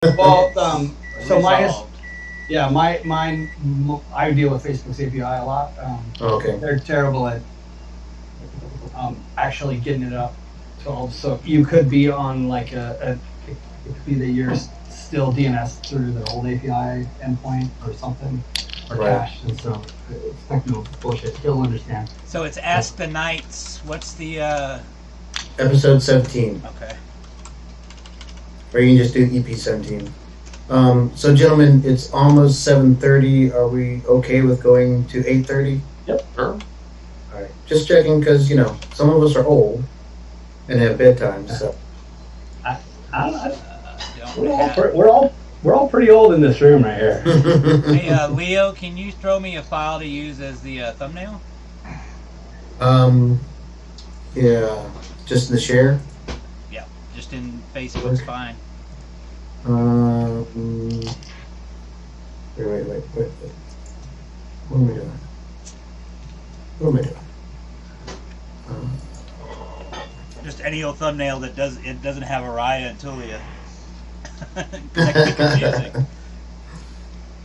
Well, so Resolved. yeah, I deal with Facebook's API a lot. Okay. They're terrible at actually getting it up to all. So you could be on like it could be that you're still DNS through their old API endpoint or something, or Right. cached, and so it's technical bullshit. He'll understand. So it's Ask the Knights. What's the Episode 17. okay. Or you can just do EP 17. So gentlemen, it's almost 7:30. Are we okay with going to 8:30? Sure. All right. Just checking because, some of us are old and have bedtime, so. I, I, Don't we're, all, have- pre- we're all we're all pretty old in this room right here. Hey, Leo, can you throw me a file to use as the thumbnail? Yeah, just in the share. Yeah, just in Facebook's fine. Wait. What am I doing? Just any old thumbnail that doesn't have Araya and Tulia. That could be confusing.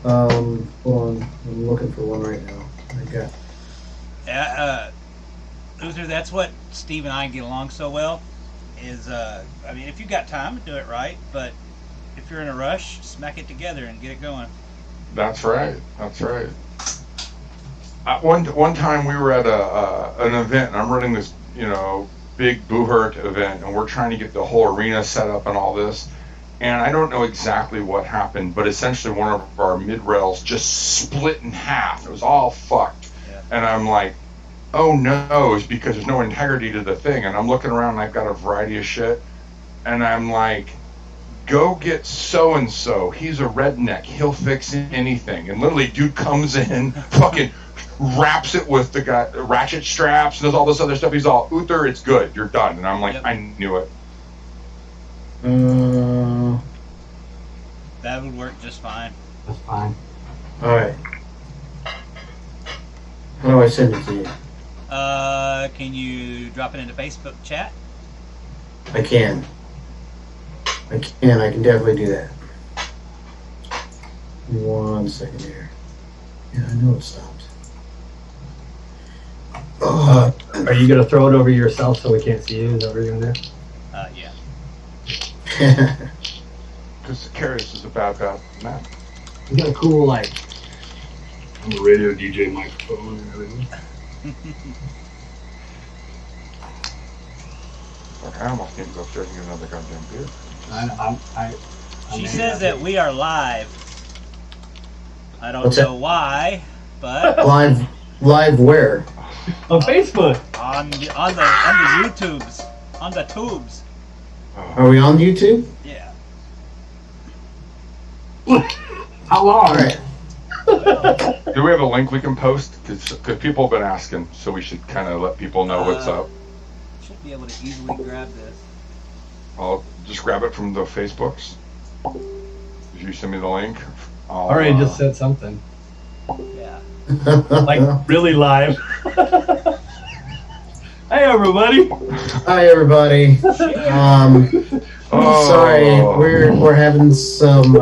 Hold on. I'm looking for one right now. Luther, that's what Steve and I get along so well. Is if you got time, do it right. But if you're in a rush, smack it together and get it going. That's right. One time we were at an event, and I'm running this, big Boohurt event, and we're trying to get the whole arena set up and all this. And I don't know exactly what happened, but essentially one of our mid rails just split in half. It was all fucked. Yeah. And I'm like, oh no, it's because there's no integrity to the thing. And I'm looking around, and I've got a variety of shit, and I'm like, go get so and so. He's a redneck. He'll fix anything. And literally, dude comes in, fucking wraps it with the ratchet straps, and does all this other stuff. He's all, Uther, it's good. You're done. And I'm like, Yep. I knew it. That would work just fine. That's fine. All right. How do I send it to you? Can you drop it into Facebook chat? I can. I can definitely do that. 1 second here. Yeah, I know it stopped. Oh, Are you gonna throw it over yourself so we can't see you? Is that what you're gonna do? Yeah. Because Carius is a bad man. You got a cool I'm a radio DJ microphone and everything. Fuck, I almost need to go upstairs and get another goddamn beer. She says that we are live. I don't What's know that? why, but live where? on Facebook. on the YouTubes, on the tubes. Are we on YouTube? Yeah. How long? All right. Do we have a link we can post? Because people have been asking, so we should kind of let people know what's up. Should be able to easily grab this. I'll just grab it from the Facebooks. If you send me the link, I'll Already just said something. Yeah. Like really live. Hey everybody. Hi everybody. Sorry, we're having some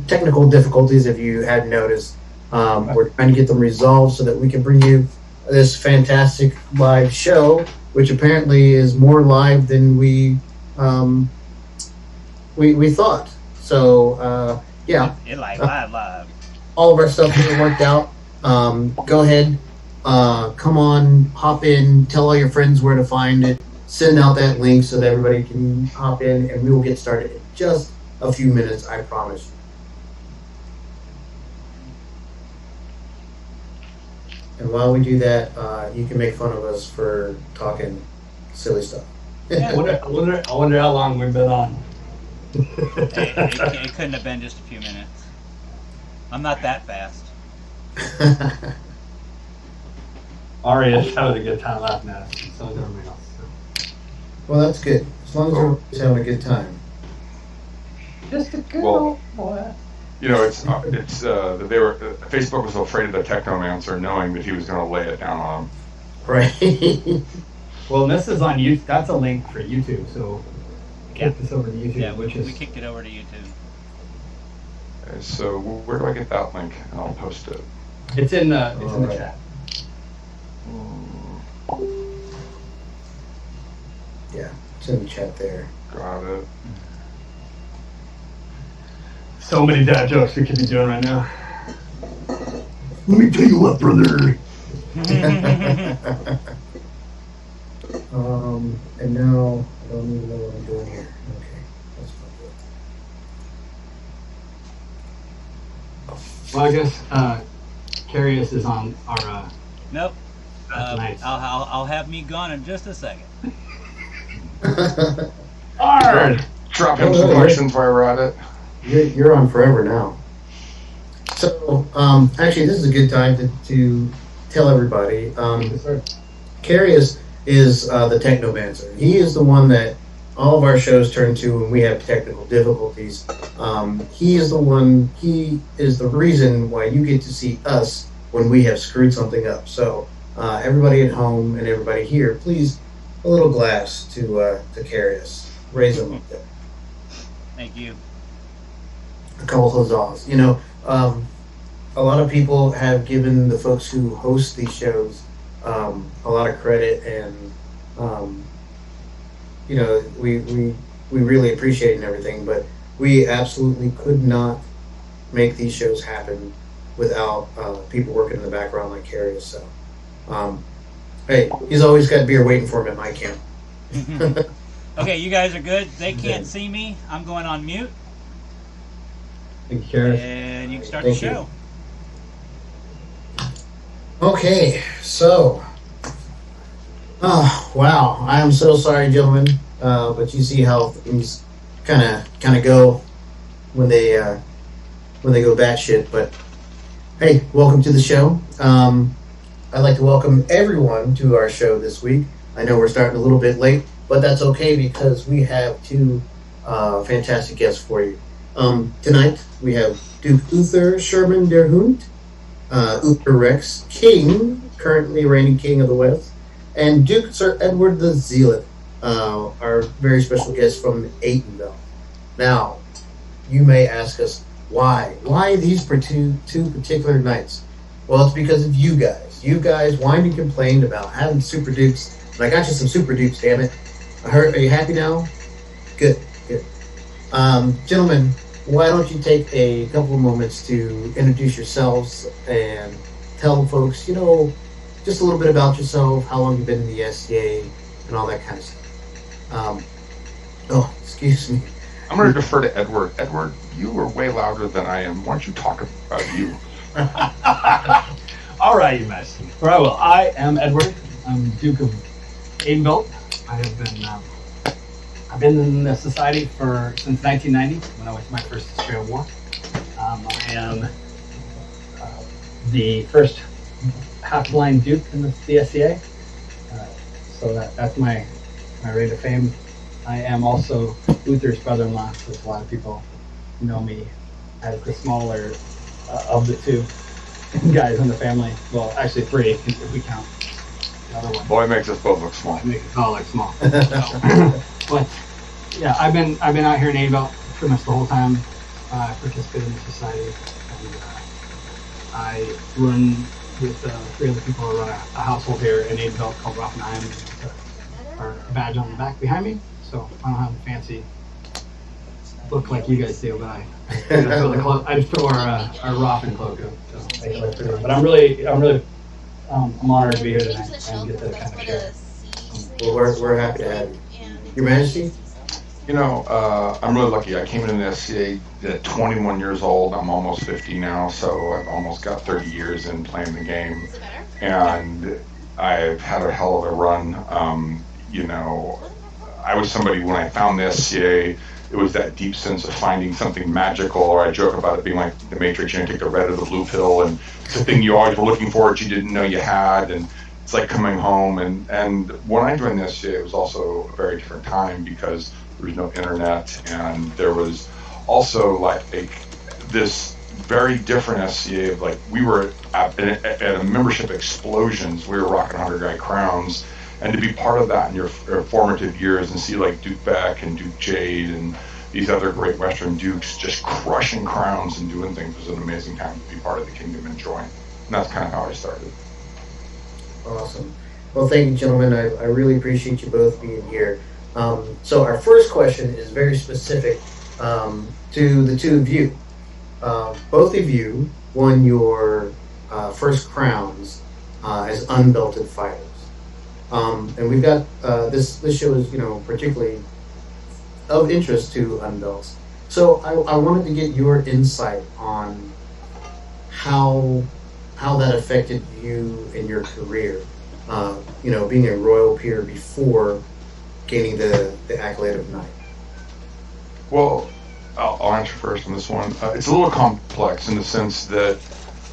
technical difficulties. If you hadn't noticed, we're trying to get them resolved so that we can bring you this fantastic live show, which apparently is more live than we thought. So yeah, It live. all of our stuff is worked out. Go ahead, come on, hop in, tell all your friends where to find it, send out that link so that everybody can hop in, and we will get started in just a few minutes, I promise. And while we do that, you can make fun of us for talking silly stuff. I wonder how long we've been on. It couldn't have been just a few minutes. I'm not that fast. Aria's having a good time laughing at us. So is everybody else. Well, that's good. As long as everybody's having a good time. Just a good Well, old boy. it's they were Facebook was afraid of the technomancer, knowing that he was going to lay it down on them. Right. Well, this is on YouTube. That's a link for YouTube, so Yeah. kick this over to YouTube, Yeah, which we is kicked it over to YouTube. Okay, so where do I get that link? And I'll post it. It's in the Alright. chat. Yeah, it's in the chat there. Got it. So many dad jokes we could be doing right now. Let me tell you what, brother. And now I don't even know what I'm doing here. Okay, that's not good. Well, I guess Carius is on our. Nope. That's nice. I'll have me gone in just a second. Arrgh! Drop him some questions while we're at it. You're on forever now. So, actually, this is a good time to tell everybody. Carius is the technomancer. He is the one that all of our shows turn to when we have technical difficulties. He is the reason why you get to see us when we have screwed something up. So, everybody at home and everybody here, please, a little glass to Carius. Raise them up there. Thank you. A couple huzzahs. You know, a lot of people have given the folks who host these shows a lot of credit, and you know, we really appreciate it and everything, but we absolutely could not make these shows happen without people working in the background like Carius. So, hey, he's always got beer waiting for him at my camp. Okay, you guys are good. They can't see me. I'm going on mute, Thank you, Carius. and you can start Thank the you. show. Okay, so, wow, I am so sorry, gentlemen, but you see how things kind of go when they go batshit. But hey, welcome to the show. I'd like to welcome everyone to our show this week. I know we're starting a little bit late, but that's okay because we have two fantastic guests for you. Tonight we have Duke Uther Sherman der Hund, Uther Rex King, currently reigning king of the West, and Duke Sir Edward the Zealot, our very special guest from Aytonville. Now, you may ask us why? Why these two particular nights? Well, it's because of you guys. You guys whined and complained about having Super Dukes, and I got you some Super Dukes, damn it. Are you happy now? Good. Gentlemen, why don't you take a couple of moments to introduce yourselves and tell folks, you know, just a little bit about yourself, how long you've been in the SCA, and all that kind of stuff. Oh, excuse me. I'm going to defer to Edward. Edward, you are way louder than I am. Why don't you talk about you? All right, you mess. All right, well, I am Edward. I'm Duke of Aytonville. I've been in the society since 1990 when I was my first Australian War. I am the first half-blind Duke in the CSCA. So that's my rate of fame. I am also Uther's brother-in-law, so a lot of people know me as the smaller of the two guys in the family. Well, actually three, if we count the other one. Boy, makes us both look small. I make it all look small. But yeah, I've been out here in Aytonville pretty much the whole time. I participated in the society, and I run with three other people who run a household here in Aytonville called Rothenheim. Our badge on the back behind me. So I don't have a fancy look like you guys do, but I just put our Roffen cloak up. So, but I'm really I'm honored to be here tonight and get to kind of share. Well, we're happy to have you. Your Majesty? You know, I'm really lucky. I came into the SCA at 21 years old. I'm almost 50 now, so I've almost got 30 years in playing the game. And I've had a hell of a run. You know, I was somebody, when I found the SCA, it was that deep sense of finding something magical, or I joke about it being like the Matrix, you know, take the red or the blue pill, and it's the thing you always were looking for that you didn't know you had, and it's like coming home. And when I joined the SCA, it was also a very different time because there was no internet, and there was also like this very different SCA of like, we were at a membership explosions. We were rocking 100-guy crowns. And to be part of that in your formative years and see like Duke Beck and Duke Jade and these other great Western dukes just crushing crowns and doing things was an amazing time to be part of the kingdom and join. And that's kind of how I started. Awesome. Well, thank you, gentlemen. I really appreciate you both being here. So our first question is very specific to the two of you. Both of you won your first crowns as unbelted fighters. And we've got this show is particularly of interest to unbelts. So I wanted to get your insight on how that affected you in your career. Being a royal peer before gaining the accolade of knight. Well, I'll answer first on this one. It's a little complex in the sense that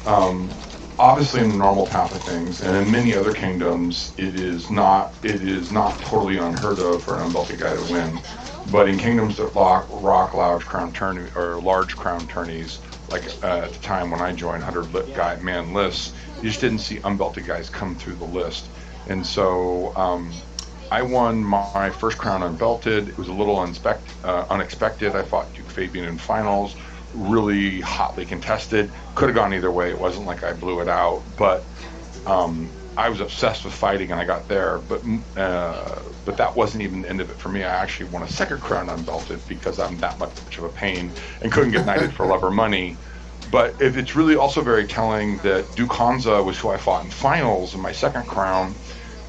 obviously in the normal path of things, and in many other kingdoms, it is not totally unheard of for an unbelted guy to win. But in kingdoms that rock large crown tourneys, like at the time when I joined 100-man lists, you just didn't see unbelted guys come through the list. And so I won my first crown unbelted. It was a little unexpected. I fought Duke Fabian in finals, really hotly contested. Could have gone either way. It wasn't like I blew it out, but I was obsessed with fighting and I got there. But that wasn't even the end of it for me. I actually won a second crown unbelted because I'm that much of a pain and couldn't get knighted for love or money. But it's really also very telling that Duke Hansa was who I fought in finals in my second crown,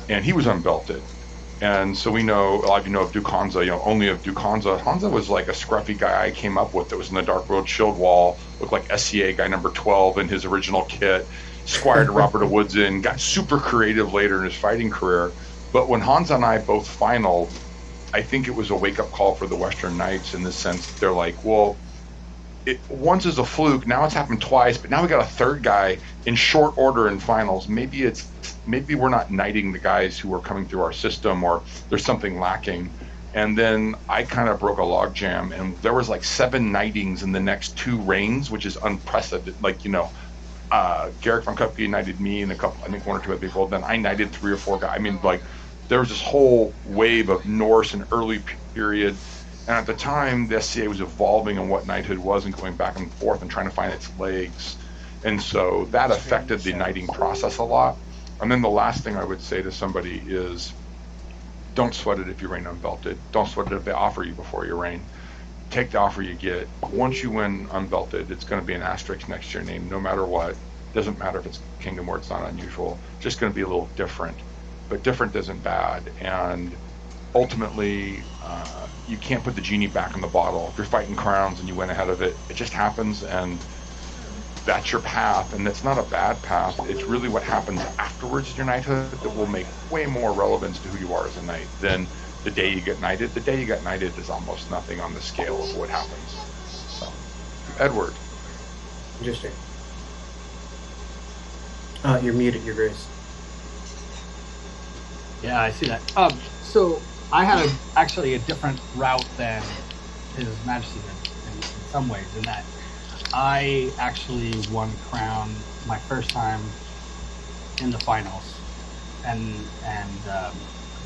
and he was unbelted. And so we know, a lot of you know of Duke Hansa, only of Duke Hansa. Hansa was like a scruffy guy I came up with that was in the Dark World Shield Wall, looked like SCA guy number 12 in his original kit, squire to Robert of Woodson, got super creative later in his fighting career. But when Hansa and I both finaled, I think it was a wake-up call for the Western Knights in the sense that they're like, well, once is a fluke, now it's happened twice, but now we got a third guy in short order in finals. Maybe we're not knighting the guys who are coming through our system, or there's something lacking. And then I kind of broke a logjam, and there was like 7 knightings in the next 2 reigns, which is unprecedented. Like, Garrick von Kupke knighted me and I think 1 or 2 other people. Then I knighted 3 or 4 guys. I mean, like, there was this whole wave of Norse and early period. And at the time, the SCA was evolving on what knighthood was and going back and forth and trying to find its legs. And so that affected the knighting process a lot. And then the last thing I would say to somebody is, don't sweat it if you reign unbelted. Don't sweat it if they offer you before you reign. Take the offer you get. Once you win unbelted, it's going to be an asterisk next to your name no matter what. Doesn't matter if it's kingdom where it's not unusual. Just going to be a little different. But different isn't bad. And ultimately, you can't put the genie back in the bottle. If you're fighting crowns and you went ahead of it, it just happens, and that's your path. And it's not a bad path. It's really what happens afterwards in your knighthood that will make way more relevance to who you are as a knight than the day you get knighted. The day you get knighted is almost nothing on the scale of what happens. So, Edward. Interesting. You're muted, Your Grace. Yeah, I see that. So I had actually a different route than His Majesty did in some ways, in that I actually won crown my first time in the finals,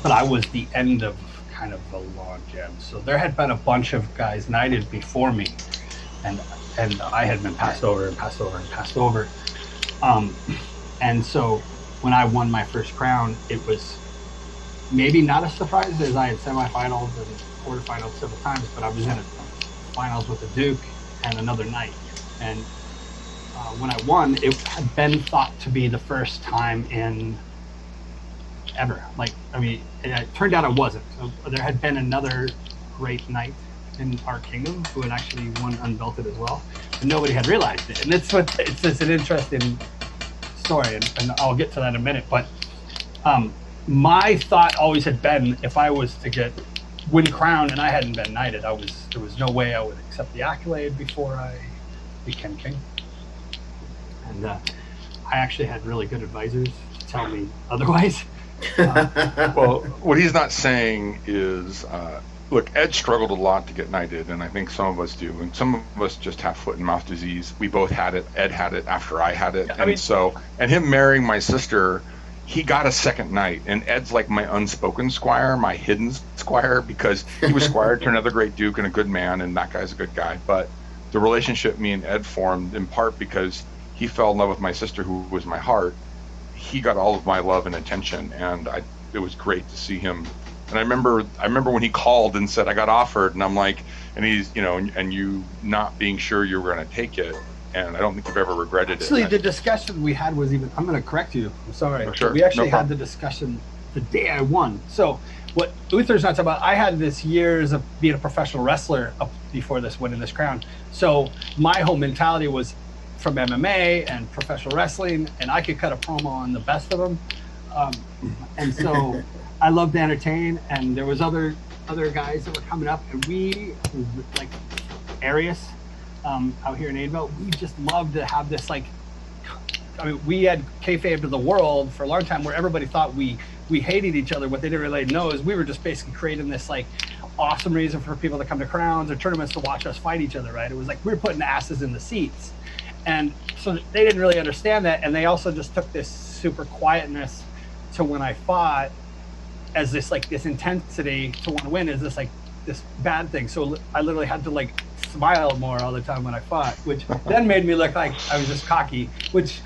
but I was the end of kind of the log jam. So there had been a bunch of guys knighted before me, and I had been passed over and passed over and passed over. And so when I won my first crown, it was maybe not a surprise, as I had semifinals and quarterfinals several times, but I was in a finals with a Duke and another knight. And when I won, it had been thought to be the first time in ever. It turned out it wasn't. So there had been another great knight in our kingdom who had actually won unbelted as well, and nobody had realized it. And it's an interesting story, and I'll get to that in a minute. But my thought always had been, if I was to win crown and I hadn't been knighted, there was no way I would accept the accolade before I became king. And I actually had really good advisors to tell me otherwise. Well, what he's not saying is, look, Ed struggled a lot to get knighted, and I think some of us do, and some of us just have foot and mouth disease. We both had it. Ed had it after I had it, and him marrying my sister, he got a second knight, and Ed's like my unspoken squire, my hidden squire because he was squire to another great duke and a good man, and that guy's a good guy. But the relationship me and Ed formed in part because he fell in love with my sister, who was my heart. He got all of my love and attention, and it was great to see him. And I remember when he called and said I got offered, and I'm like, and he's, and you not being sure you were going to take it, and I don't think you've ever regretted it. Actually, the discussion we had was even. I'm going to correct you. I'm sorry. Sure. We actually No had the discussion the day I won. So what Uther's not talking about, I had this years of being a professional wrestler up before this, winning this crown. So my whole mentality was from MMA and professional wrestling, and I could cut a promo on the best of them. And so I loved to entertain, and there was other guys that were coming up, and we, like Arius, out here in Adeville, we just loved to have this, like, I mean, we had kayfabe to the world for a long time where everybody thought we hated each other. What they didn't really know is we were just basically creating this, like, awesome reason for people to come to crowns or tournaments to watch us fight each other, right? It was like we were putting asses in the seats. And so they didn't really understand that, and they also just took this super quietness to when I fought as this, like, this intensity to want to win is this, like, this bad thing. So I literally had to, like, smile more all the time when I fought, which then made me look like I was just cocky, which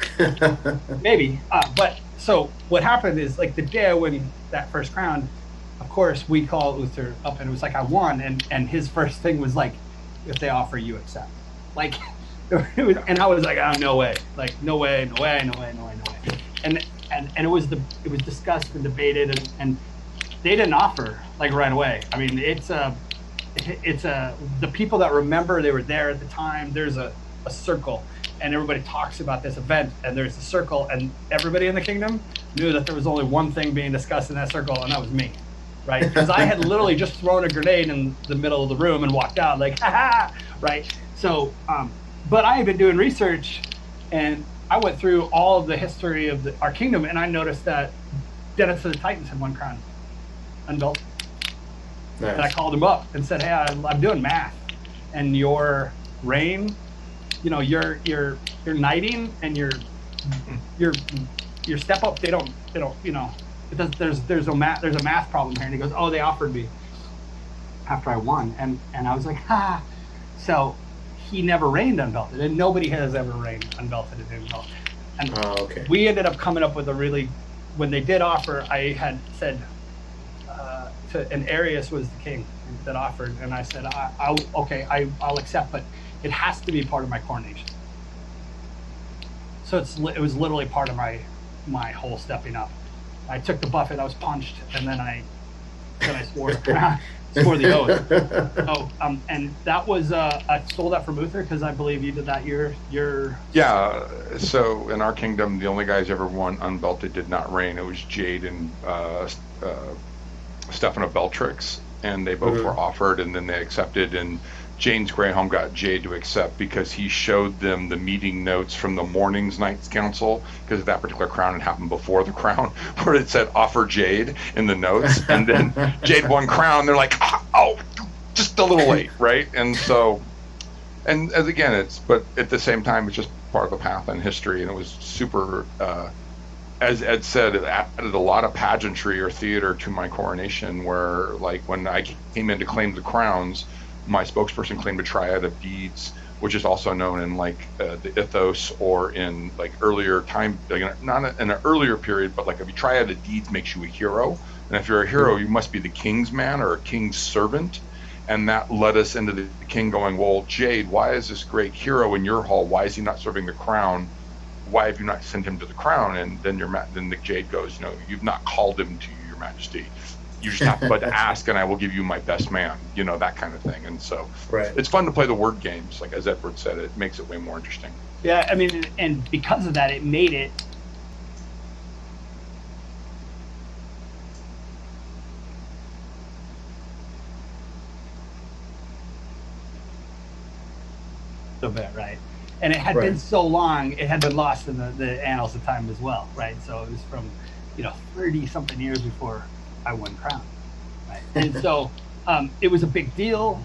maybe. But so what happened is, like, the day I win that first crown, of course, we call Uther up, and it was like I won, and his first thing was like, if they offer, you accept. Like, it was, and I was like, oh, no way, like, no way. And it was discussed and debated, and they didn't offer, like, right away. I mean, it's the people that remember they were there at the time. There's a circle, and everybody talks about this event, and there's a circle, and everybody in the kingdom knew that there was only one thing being discussed in that circle, and that was me, right? Because I had literally just thrown a grenade in the middle of the room and walked out like, ha ha, right? So, but I had been doing research, and I went through all of the history of our kingdom, and I noticed that Dennis of the Titans had one crown, unbelted. Nice. And I called him up and said, hey, I'm doing math, and your reign, your knighting and your step up, they don't, there's a math problem here. And he goes, oh, they offered me after I won, and I was like, ha. So he never reigned unbelted, and nobody has ever reigned unbelted in Adeville. And okay. We ended up coming up with when they did offer, I had said, and Arius was the king that offered, and I said, I'll accept, but it has to be part of my coronation. So it was literally part of my whole stepping up. I took the buffet, I was punched, and then I swore the oath. And that was I stole that from Uther because I believe you did that. Yeah. So in our kingdom, the only guys ever won unbelted did not reign. It was Jade and Stefano Beltrix, and they both were offered, and then they accepted. And James Graham got Jade to accept because he showed them the meeting notes from the morning's Knights Council, because that particular crown had happened before the crown, where it said offer Jade in the notes, and then Jade won crown. They're like, oh, just a little late, right? And so, and as again, but at the same time, it's just part of the path and history, and it was super. As Ed said, it added a lot of pageantry or theater to my coronation, where, like, when I came in to claim the crowns, my spokesperson claimed a triad of deeds, which is also known in, like, the ethos, or in, like, earlier time, like, not in an earlier period, but like a triad of deeds makes you a hero. And if you're a hero, you must be the king's man or a king's servant. And that led us into the king going, well, Jade, why is this great hero in your hall? Why is he not serving the crown? Why have you not sent him to the crown? And then then the Jade goes, you've not called him to your majesty. You just have but to ask, and I will give you my best man, that kind of thing. And so It's fun to play the word games. Like, as Edward said, it makes it way more interesting. Yeah, I mean, and because of that, it made it a bit, right? And it had been so long, it had been lost in the annals of time as well, right? So it was from, 30-something years before I won crown, right? And so it was a big deal,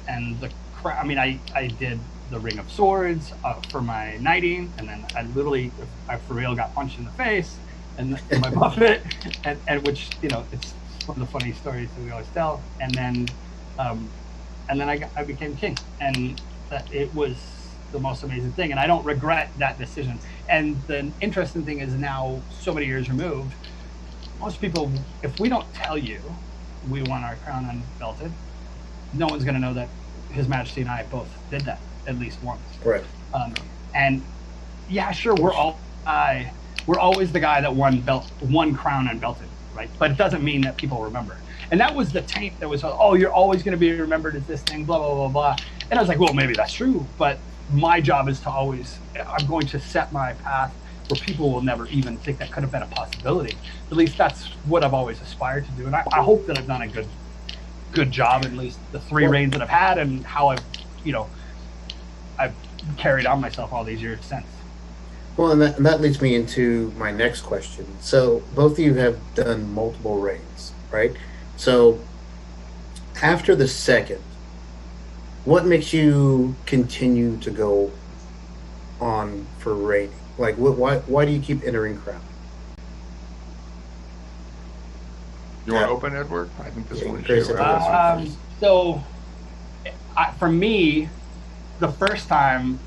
and I did the Ring of Swords for my knighting, and then I literally, I for real got punched in the face, and my buffet, and which, it's one of the funny stories that we always tell. And then I became king, and it was the most amazing thing. And I don't regret that decision. And the interesting thing is now, so many years removed, most people, if we don't tell you we won our crown unbelted, no one's going to know that His Majesty and I both did that at least once. Right. And yeah, sure, we're always the guy that won crown unbelted, right? But it doesn't mean that people remember. And that was the taint that was, oh, you're always going to be remembered as this thing, blah, blah, blah, blah. And I was like, well, maybe that's true, but my job is to always, I'm going to set my path where people will never even think that could have been a possibility. At least that's what I've always aspired to do. And I hope that I've done a good job, at least the 3 reigns that I've had, and how I've carried on myself all these years since. Well, and that leads me into my next question. So both of you have done multiple reigns, right? So after the second, what makes you continue to go on for reigning? Like, why do you keep entering crown? You want to open, Edward? I think this one is Chris, you. So, for me, the first time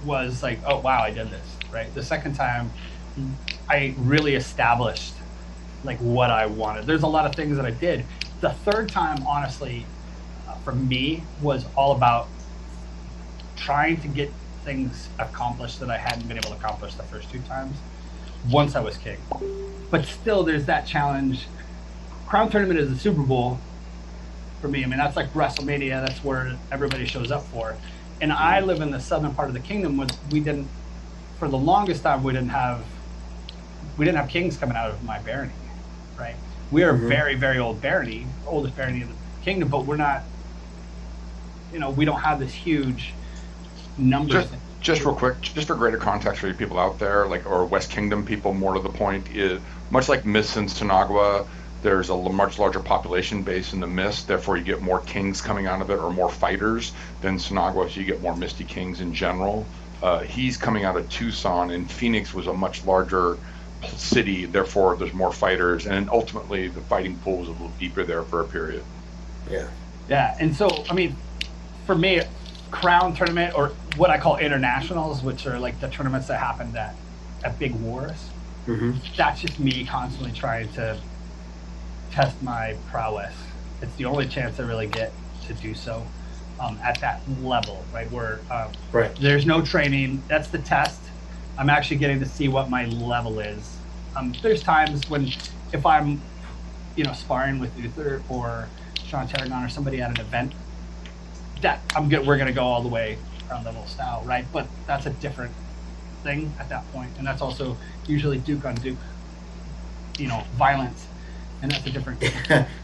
was like, oh wow, I did this, right? The second time, I really established like what I wanted. There's a lot of things that I did. The third time, honestly, for me, was all about trying to get things accomplished that I hadn't been able to accomplish the first 2 times once I was king. But still, there's that challenge. Crown Tournament is the Super Bowl for me. I mean, that's like WrestleMania. That's where everybody shows up for. And I live in the southern part of the kingdom. For the longest time, we didn't have kings coming out of my barony, right? We are a very, very old barony, oldest barony in the kingdom, but we're not, we don't have this huge numbers. Just real quick, just for greater context for you people out there, or West Kingdom people, more to the point, is much like Mist and Sonagua, there's a much larger population base in the Mist, therefore you get more kings coming out of it, or more fighters than Sonagua, so you get more Misty kings in general. He's coming out of Tucson, and Phoenix was a much larger city, therefore there's more fighters, and ultimately the fighting pool was a little deeper there for a period. Yeah, and so, I mean, for me, Crown Tournament, or what I call internationals, which are like the tournaments that happened at big wars, that's just me constantly trying to test my prowess. It's the only chance I really get to do so at that level, right? Where there's no training. That's the test. I'm actually getting to see what my level is. There's times when, if I'm, sparring with Uther or Sean Tarragon or somebody at an event, we're going to go all the way crown level style, right? But that's a different thing at that point, and that's also usually Duke on Duke, violence, and that's a different.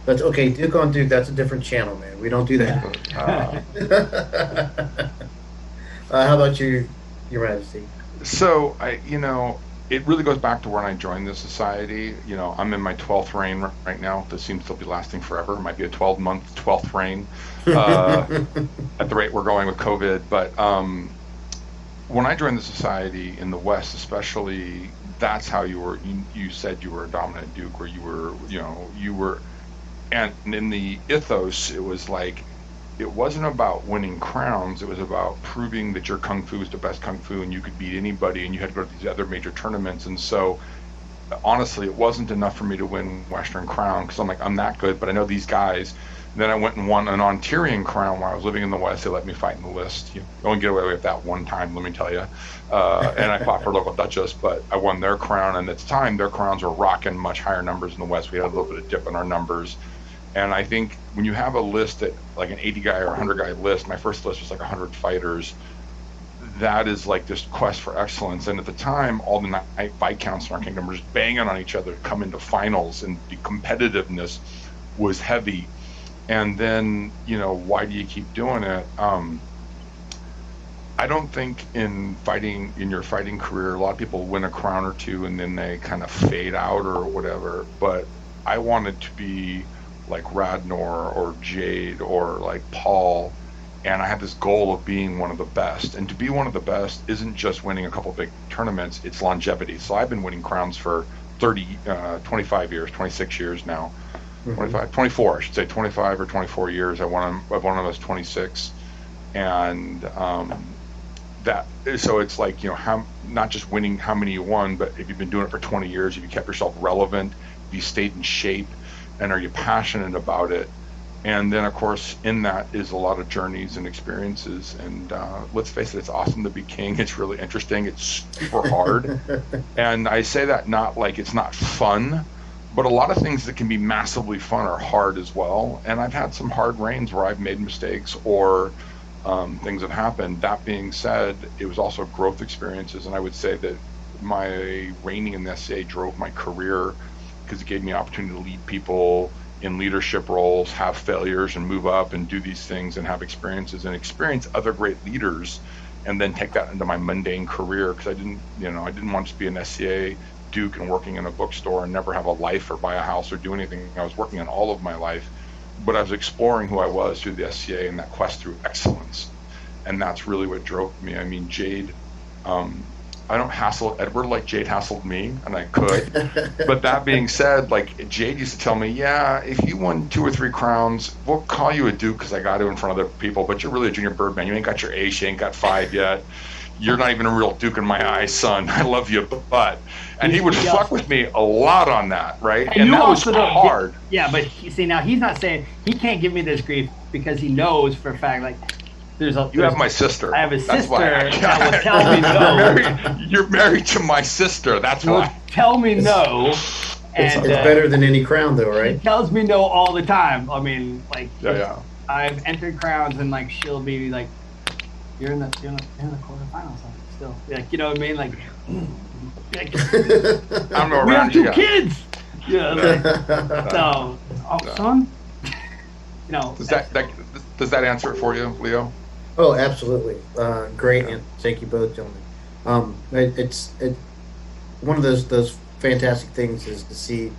That's okay. Duke on Duke. That's a different channel, man. We don't do that. How about you, Your Majesty? So it really goes back to when I joined the society. I'm in my 12th reign right now. This seems to be lasting forever. It might be a 12-month 12th reign at the rate we're going with COVID. But when I joined the society in the West, especially, that's how you said you were a dominant duke, where you were, and in the ethos, it was like, it wasn't about winning crowns. It was about proving that your kung fu was the best kung fu and you could beat anybody, and you had to go to these other major tournaments. And so, honestly, it wasn't enough for me to win Western Crown, because I'm like, I'm that good, but I know these guys. And then I went and won an Ontarian Crown while I was living in the West. They let me fight in the list. You only get away with that one time, let me tell you. And I fought for local Duchess, but I won their crown. And at the time, their crowns were rocking much higher numbers in the West. We had a little bit of dip in our numbers. And I think when you have a list that, like an 80 guy or 100 guy list, my first list was like 100 fighters, that is like this quest for excellence. And at the time, all the night fight counts in our kingdom were just banging on each other to come into finals, and the competitiveness was heavy. And then, why do you keep doing it? I don't think in your fighting career, a lot of people win a crown or two and then they kind of fade out or whatever. But I wanted to be like Radnor or Jade or like Paul, and I had this goal of being one of the best. And to be one of the best isn't just winning a couple big tournaments, it's longevity. So I've been winning crowns for 25 years, 26 years now. 25, 24, I should say 25 or 24 years. I've won them as 26. And that, so it's like, how, not just winning how many you won, but if you've been doing it for 20 years, if you kept yourself relevant, if you stayed in shape, and are you passionate about it? And then, of course, in that is a lot of journeys and experiences. And let's face it, it's awesome to be king. It's really interesting. It's super hard. And I say that not like it's not fun, but a lot of things that can be massively fun are hard as well. And I've had some hard reigns where I've made mistakes or things have happened. That being said, it was also growth experiences. And I would say that my reigning in the SCA drove my career because it gave me opportunity to lead people in leadership roles, have failures and move up and do these things and have experiences and experience other great leaders, and then take that into my mundane career, because I didn't want to be an SCA Duke and working in a bookstore and never have a life or buy a house or do anything. I was working on all of my life, but I was exploring who I was through the SCA and that quest through excellence. And that's really what drove me. I mean, Jade, I don't hassle Edward like Jade hassled me, and I could. But that being said, like, Jade used to tell me, yeah, if you won 2 or 3 crowns, we'll call you a Duke because I got you in front of other people, but you're really a junior birdman. You ain't got your ace, you ain't got 5 yet. You're not even a real Duke in my eyes, son. I love you, but. And he would fuck with me a lot on that, right? And that was hard. Yeah, but see, now he's not saying, he can't give me this grief because he knows for a fact, like, you have my sister. I have a sister that will tell me no. You're married to my sister. That's why. Tell me no. It's better than any crown, though, right? She tells me no all the time. I mean, like, yeah. I've entered crowns and like she'll be like, "You're in the quarterfinals still." Like, you know what I mean? Like, I don't know. We have 2 kids. Yeah. Son. Does that answer it for you, Leo? Oh, absolutely. Great, and thank you both, gentlemen. It's one of those fantastic things is to see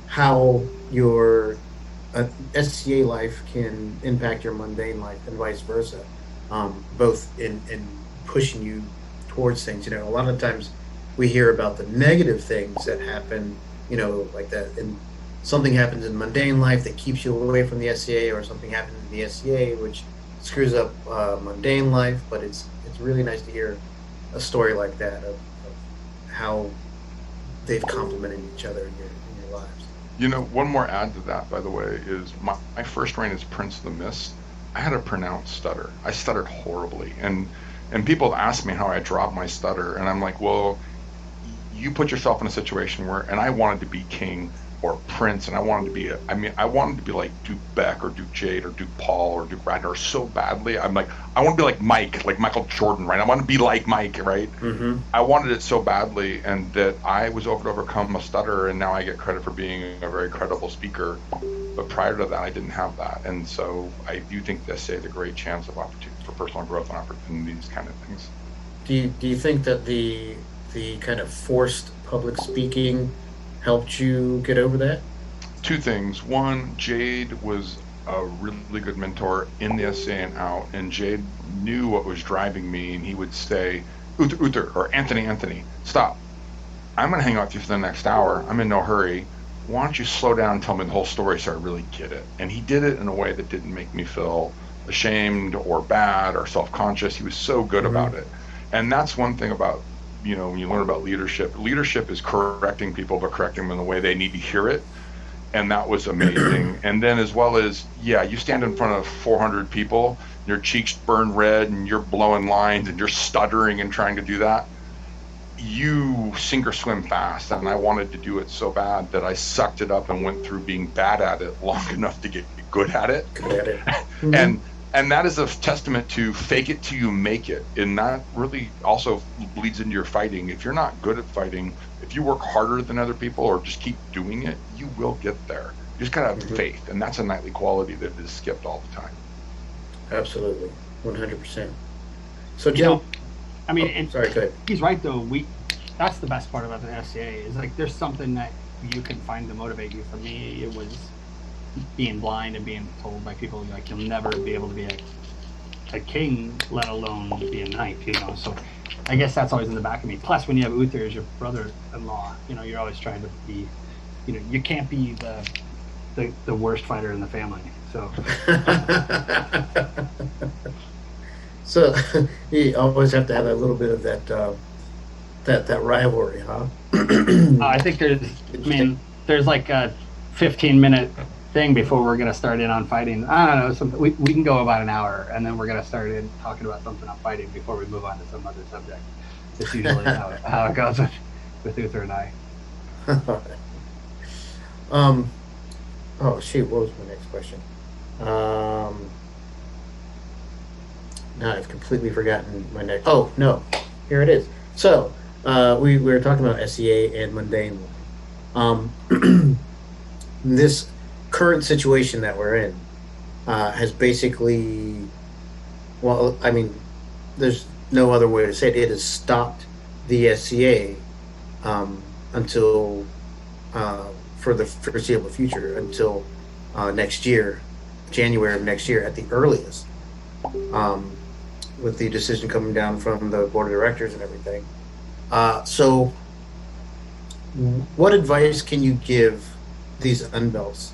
how your SCA life can impact your mundane life and vice versa, both in pushing you towards things. A lot of times we hear about the negative things that happen, like that, and something happens in mundane life that keeps you away from the SCA, or something happens in the SCA which screws up mundane life. But it's really nice to hear a story like that of how they've complemented each other in your lives. One more add to that, by the way, is my first reign as Prince of the Mist. I had a pronounced stutter. I stuttered horribly, and people ask me how I dropped my stutter, and I'm like, well, you put yourself in a situation where, and I wanted to be king or prince, and I wanted to be like Duke Beck or Duke Jade or Duke Paul or Duke Ragnar so badly. I'm like, I want to be like Mike, like Michael Jordan, right? I want to be like Mike, right? Mm-hmm. I wanted it so badly, and that I was able to overcome a stutter, and now I get credit for being a very credible speaker. But prior to that, I didn't have that, and so I do think this is a great chance of opportunity for personal growth and opportunities, kind of things. Do you think that the kind of forced public speaking helped you get over that? 2 things. One, Jade was a really good mentor in the SCA and out, and Jade knew what was driving me, and he would say, Uther, or Anthony, stop. I'm going to hang out with you for the next hour. I'm in no hurry. Why don't you slow down and tell me the whole story so I really get it? And he did it in a way that didn't make me feel ashamed or bad or self-conscious. He was so good about it. And that's one thing about, when you learn about leadership. Leadership is correcting people, but correcting them in the way they need to hear it. And that was amazing. And then as well as, you stand in front of 400 people, your cheeks burn red and you're blowing lines and you're stuttering and trying to do that. You sink or swim fast. And I wanted to do it so bad that I sucked it up and went through being bad at it long enough to get good at it. And that is a testament to fake it till you make it. And that really also bleeds into your fighting. If you're not good at fighting, if you work harder than other people or just keep doing it, you will get there. You just gotta have faith. And that's a knightly quality that is skipped all the time. Absolutely. 100%. So, Joe, sorry, go ahead. He's right, though. That's the best part about the SCA is like there's something that you can find to motivate you. For me, it was being blind and being told by people like you'll never be able to be a king, let alone be a knight. So I guess that's always in the back of me. Plus, when you have Uther as your brother-in-law, you're always trying to be, you can't be the worst fighter in the family. So So you always have to have a little bit of that rivalry, huh? I think there's like a 15-minute thing before we're gonna start in on fighting. I don't know. Something we can go about an hour, and then we're gonna start in talking about something on fighting before we move on to some other subject. It's usually how it goes with Uther and I. Oh shoot, what was my next question? Now I've completely forgotten my next. Oh no, here it is. So we were talking about SEA and mundane. This current situation that we're in has basically, well, I mean, there's no other way to say it. It has stopped the SCA until for the foreseeable future until next year, January of next year at the earliest, with the decision coming down from the board of directors and everything. So, what advice can you give these unbelts,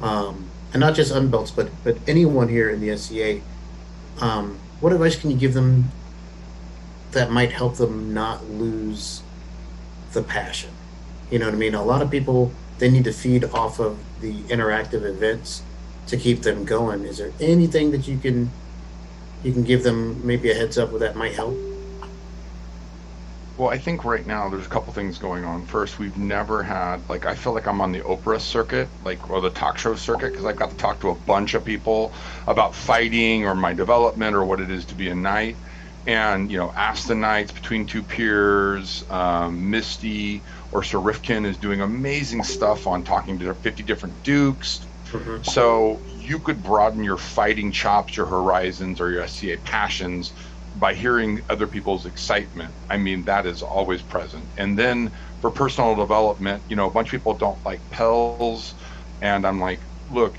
and not just unbelts, but anyone here in the SCA? What advice can you give them that might help them not lose the passion? You know what I mean? A lot of people, they need to feed off of the interactive events to keep them going. Is there anything that you can give them, maybe a heads up where that might help? Well, I think right now there's a couple things going on. First, we've never had, like, I feel like I'm on the Oprah circuit, like, or the talk show circuit, because I've got to talk to a bunch of people about fighting or my development or what it is to be a knight. And, you know, ask the knights between two peers, Misty or Sir Rifkin is doing amazing stuff on talking to 50 different dukes. Mm-hmm. So you could broaden your fighting chops, your horizons, or your SCA passions by hearing other people's excitement. I mean, that is always present. And then for personal development, you know, a bunch of people don't like Pels, and I'm like, look,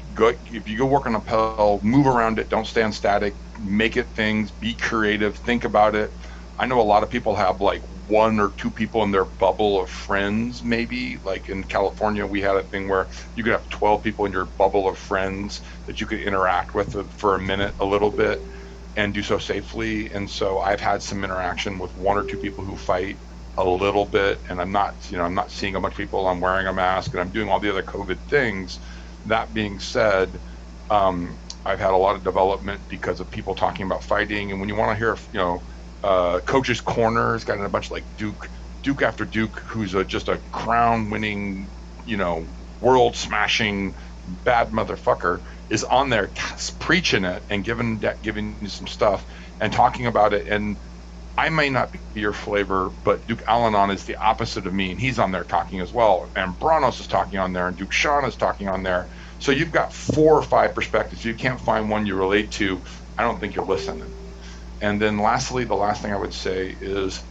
if you go work on a Pel, move around it, don't stand static, make it things, be creative, think about it. I know a lot of people have like one or two people in their bubble of friends, maybe. Like in California, we had a thing where you could have 12 people in your bubble of friends that you could interact with for a minute, a little bit, and do so safely. And so I've had some interaction with one or two people who fight a little bit, and I'm not seeing a bunch of people. I'm wearing a mask and I'm doing all the other COVID things. That being said, I've had a lot of development because of people talking about fighting. And when you want to hear, you know, Coach's Corner has gotten a bunch of like Duke after Duke, who's just a crown-winning, you know, world-smashing bad motherfucker, is on there preaching it and giving you some stuff and talking about it. And I may not be your flavor, but Duke Alanon is the opposite of me, and he's on there talking as well. And Branos is talking on there, and Duke Sean is talking on there. So you've got 4 or 5 perspectives. You can't find one you relate to. I don't think you're listening. And then lastly, the last thing I would say is,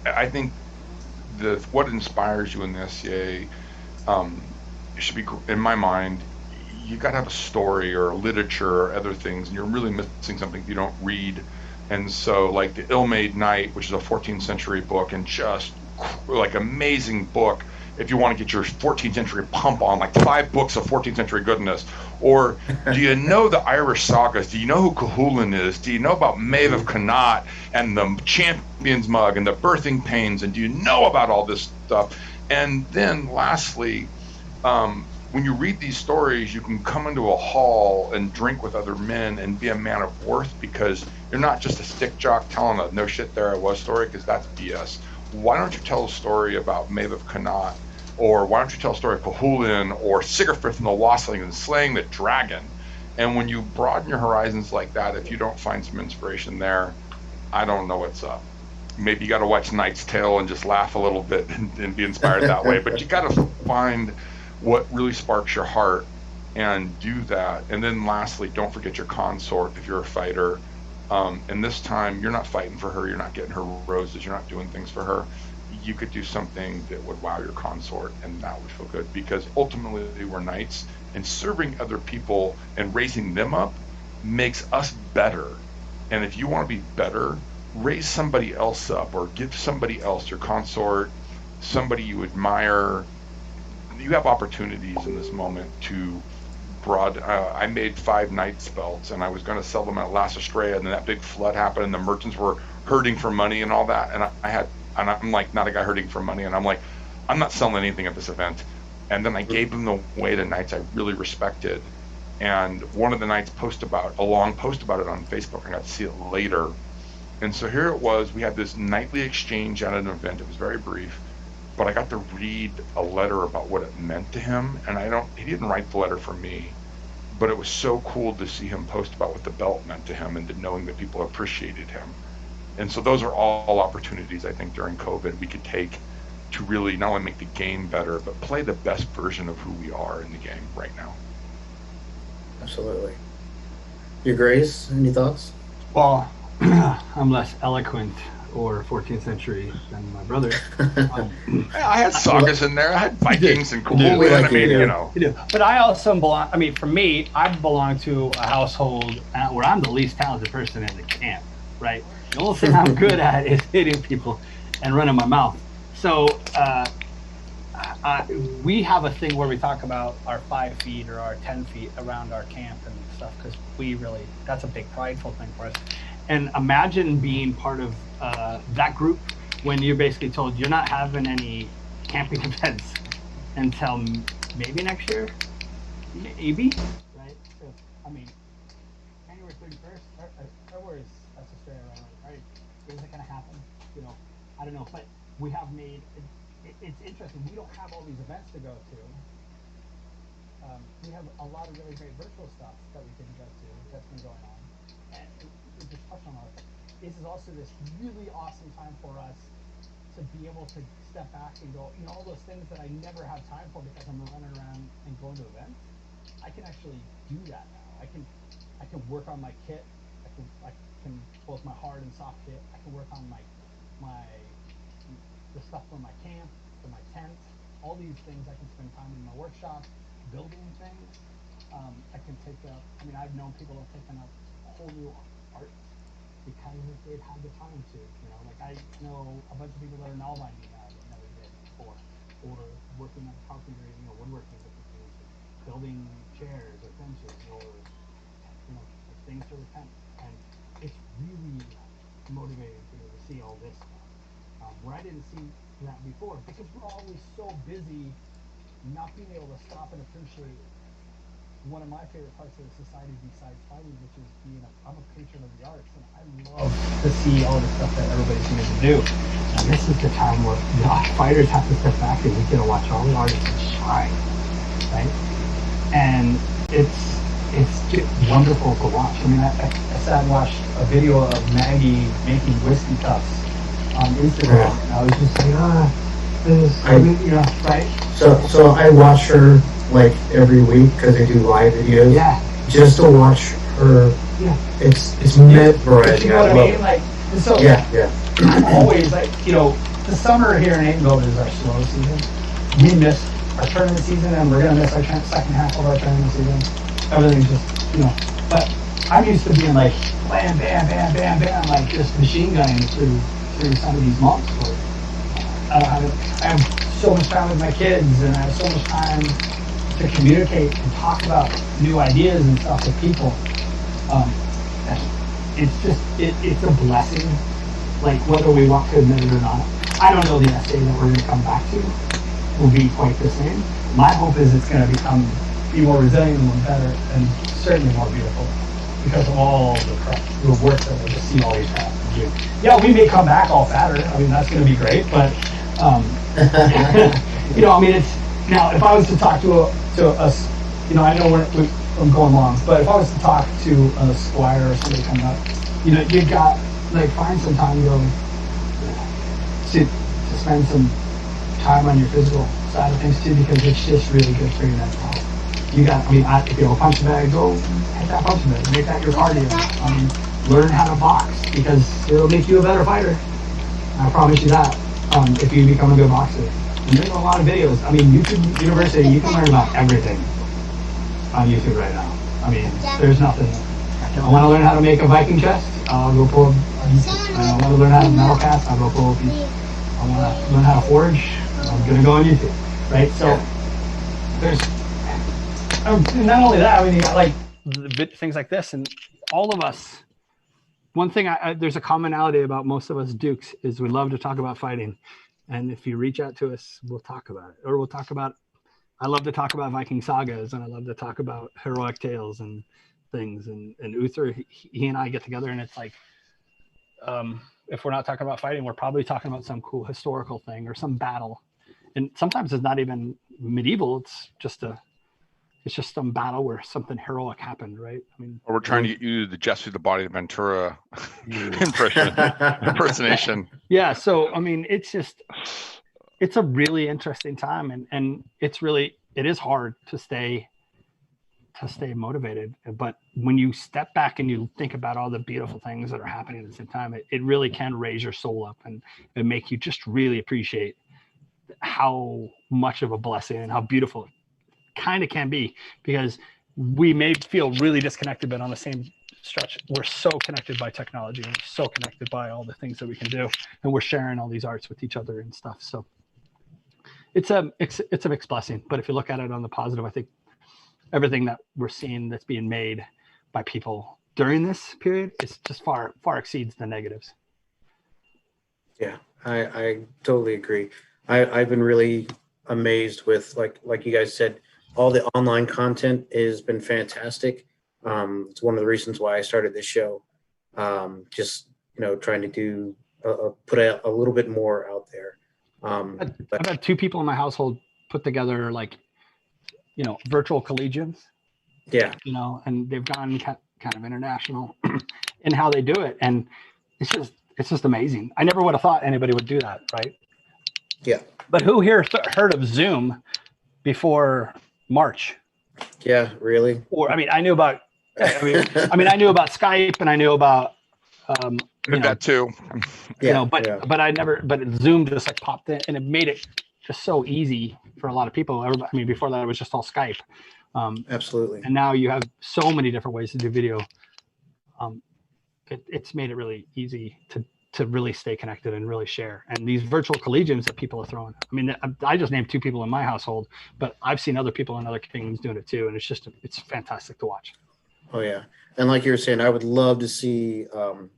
I think what inspires you in the SCA, it should be, in my mind, you got to have a story or literature or other things, and you're really missing something if you don't read. And so, like the Ill-Made Knight, which is a 14th century book, and just like amazing book if you want to get your 14th century pump on, like 5 books of 14th century goodness. Or do you know the Irish sagas? Do you know who Cuchulainn is? Do you know about Maeve of Connaught and the Champion's Mug and the Birthing Pains? And do you know about all this stuff? And then lastly, when you read these stories, you can come into a hall and drink with other men and be a man of worth, because you're not just a stick jock telling a no shit there I was story, because that's BS. Why don't you tell a story about Maeve of Connaught? Or why don't you tell a story of Cuchulainn or Siegfried from the Wassling and slaying the dragon? And when you broaden your horizons like that, if you don't find some inspiration there, I don't know what's up. Maybe you got to watch Knight's Tale and just laugh a little bit and be inspired that way. But you got to find what really sparks your heart and do that. And then lastly, don't forget your consort if you're a fighter. And this time, you're not fighting for her, you're not getting her roses, you're not doing things for her. You could do something that would wow your consort, and that would feel good, because ultimately we're knights, and serving other people and raising them up makes us better. And if you want to be better, raise somebody else up, or give somebody else, your consort, somebody you admire, you have opportunities in this moment to I made 5 Knights belts, and I was going to sell them at Last Estrella, and then that big flood happened, and the merchants were hurting for money and all that, and I'm like, not a guy hurting for money, and I'm like, I'm not selling anything at this event. And then I gave them away to Knights I really respected, and one of the Knights posted a long post about it on Facebook. I got to see it later, and so here it was. We had this nightly exchange at an event. It was very brief, but I got to read a letter about what it meant to him, and he didn't write the letter for me, but it was so cool to see him post about what the belt meant to him and to knowing that people appreciated him. And so those are all opportunities I think during COVID we could take to really not only make the game better, but play the best version of who we are in the game right now. Absolutely. Your Grace, any thoughts? Well, I'm less eloquent or 14th century than my brother. I had sagas in there. I had Vikings and cool. We like I mean, you. you know. You do. But I also belong, I mean, for me, I belong to a household where I'm the least talented person in the camp, right? The only thing I'm good at is hitting people and running my mouth. So we have a thing where we talk about our 5 feet or our 10 feet around our camp and stuff, because that's a big prideful thing for us. And imagine being part of that group when you're basically told you're not having any camping events until maybe next year, maybe, right? So, I mean, January 31st, February is that's Australia, right? Is it going to happen? You know, I don't know, but we have made it's interesting. We don't have all these events to go to. We have a lot of really great virtual stuff that we can go to that's been going on. And we just touched on all of it. This is also this really awesome time for us to be able to step back and go, you know, all those things that I never have time for because I'm running around and going to events. I can actually do that now. I can work on my kit. I can both my hard and soft kit. I can work on the stuff for my camp, for my tent, all these things. I can spend time in my workshop building things. I can take up, I mean, I've known people have taken up whole new art because they've had the time to, you know, like I know a bunch of people that are now binding now that never did before, or working on carpentry, you know, woodworking, different things, building chairs or benches or, you know, things for the tent. And it's really motivating for me to see all this stuff. Where I didn't see that before, because we're always so busy not being able to stop and appreciate one of my favorite parts of the society besides fighting, which is I'm a patron of the arts, and I love to see all the stuff that everybody's going to do. And this is the time where the fighters have to step back and we get to watch all the artists shine, right? And it's just wonderful to watch. I mean, I sat and watched a video of Maggie making whiskey cups on Instagram, and I was just like, you know, right? So I watch her like every week because they do live videos. Yeah. Just to watch her. Yeah. It's mesmerizing. You know what I mean? Like, and so yeah. I'm always like, you know, the summer here in Ainville is our slow season. We miss our tournament season, and we're gonna miss our second half of our tournament season. Everything's just, you know. But I'm used to being like, bam, bam, bam, bam, bam, like just machine gunning through some of these months. Where I have so much time with my kids, and I have so much time to communicate and talk about new ideas and stuff with people. It's a blessing, like whether we want to admit it or not. I don't know the essay that we're going to come back to will be quite the same. My hope is it's going to be more resilient and better, and certainly more beautiful because of all the work that we just see all these guys do. Yeah, we may come back all fatter. I mean, that's going to be great, but you know, I mean, it's now if I was to talk to us, you know, I know I'm going long, but if I was to talk to a squire or somebody coming up, you know, you got like find some time to spend some time on your physical side of things too, because it's just really good for your mental health. You got, I mean, if you have a punching bag, go hit that punching bag, make that your cardio. I mean, learn how to box because it'll make you a better fighter. I promise you that. If you become a good boxer. And there's a lot of videos. I mean, YouTube University, you can learn about everything on YouTube right now. I mean, there's nothing. I want to learn how to make a Viking chest, I'll go pull a YouTube. I want to learn how to metal cast, I'll go pull a piece. I want to learn how to forge, I'm going to go on YouTube, right? So there's not only that. I mean, you got like things like this, and all of us. One thing, there's a commonality about most of us Dukes is we love to talk about fighting, and if you reach out to us, we'll talk about it, or we'll talk about. I love to talk about Viking sagas, and I love to talk about heroic tales and things. And Uther, he and I get together, and it's like, if we're not talking about fighting, we're probably talking about some cool historical thing or some battle. And sometimes it's not even medieval. It's just some battle where something heroic happened, right? I mean, Or we're trying to get you the Jesse the Body Ventura impersonation. Yeah. So, I mean, it's a really interesting time, and it is hard to stay motivated. But when you step back and you think about all the beautiful things that are happening at the same time, it really can raise your soul up and make you just really appreciate how much of a blessing and how beautiful it kind of can be, because we may feel really disconnected, but on the same stretch, we're so connected by technology, and we're so connected by all the things that we can do, and we're sharing all these arts with each other and stuff. So it's a mixed blessing. But if you look at it on the positive, I think everything that we're seeing that's being made by people during this period is just far exceeds the negatives. Yeah, I totally agree. I've been really amazed with, like you guys said, all the online content has been fantastic. It's one of the reasons why I started this show. Just trying to do put a little bit more out there. I've had 2 people in my household put together virtual collegians. Yeah. And they've gone kind of international in how they do it, and it's just amazing. I never would have thought anybody would do that, right? Yeah. But who here heard of Zoom before March? Yeah, really? Or I knew about I knew about Skype, and I knew about that too. But I never. But Zoom just like popped in, and it made it just so easy for a lot of people. Before that, it was just all Skype. Absolutely. And now you have so many different ways to do video. It's made it really easy to really stay connected and really share. And these virtual collegians that people are throwing. I just named 2 people in my household, but I've seen other people in other kingdoms doing it too, and it's fantastic to watch. Oh yeah, and like you were saying, I would love to see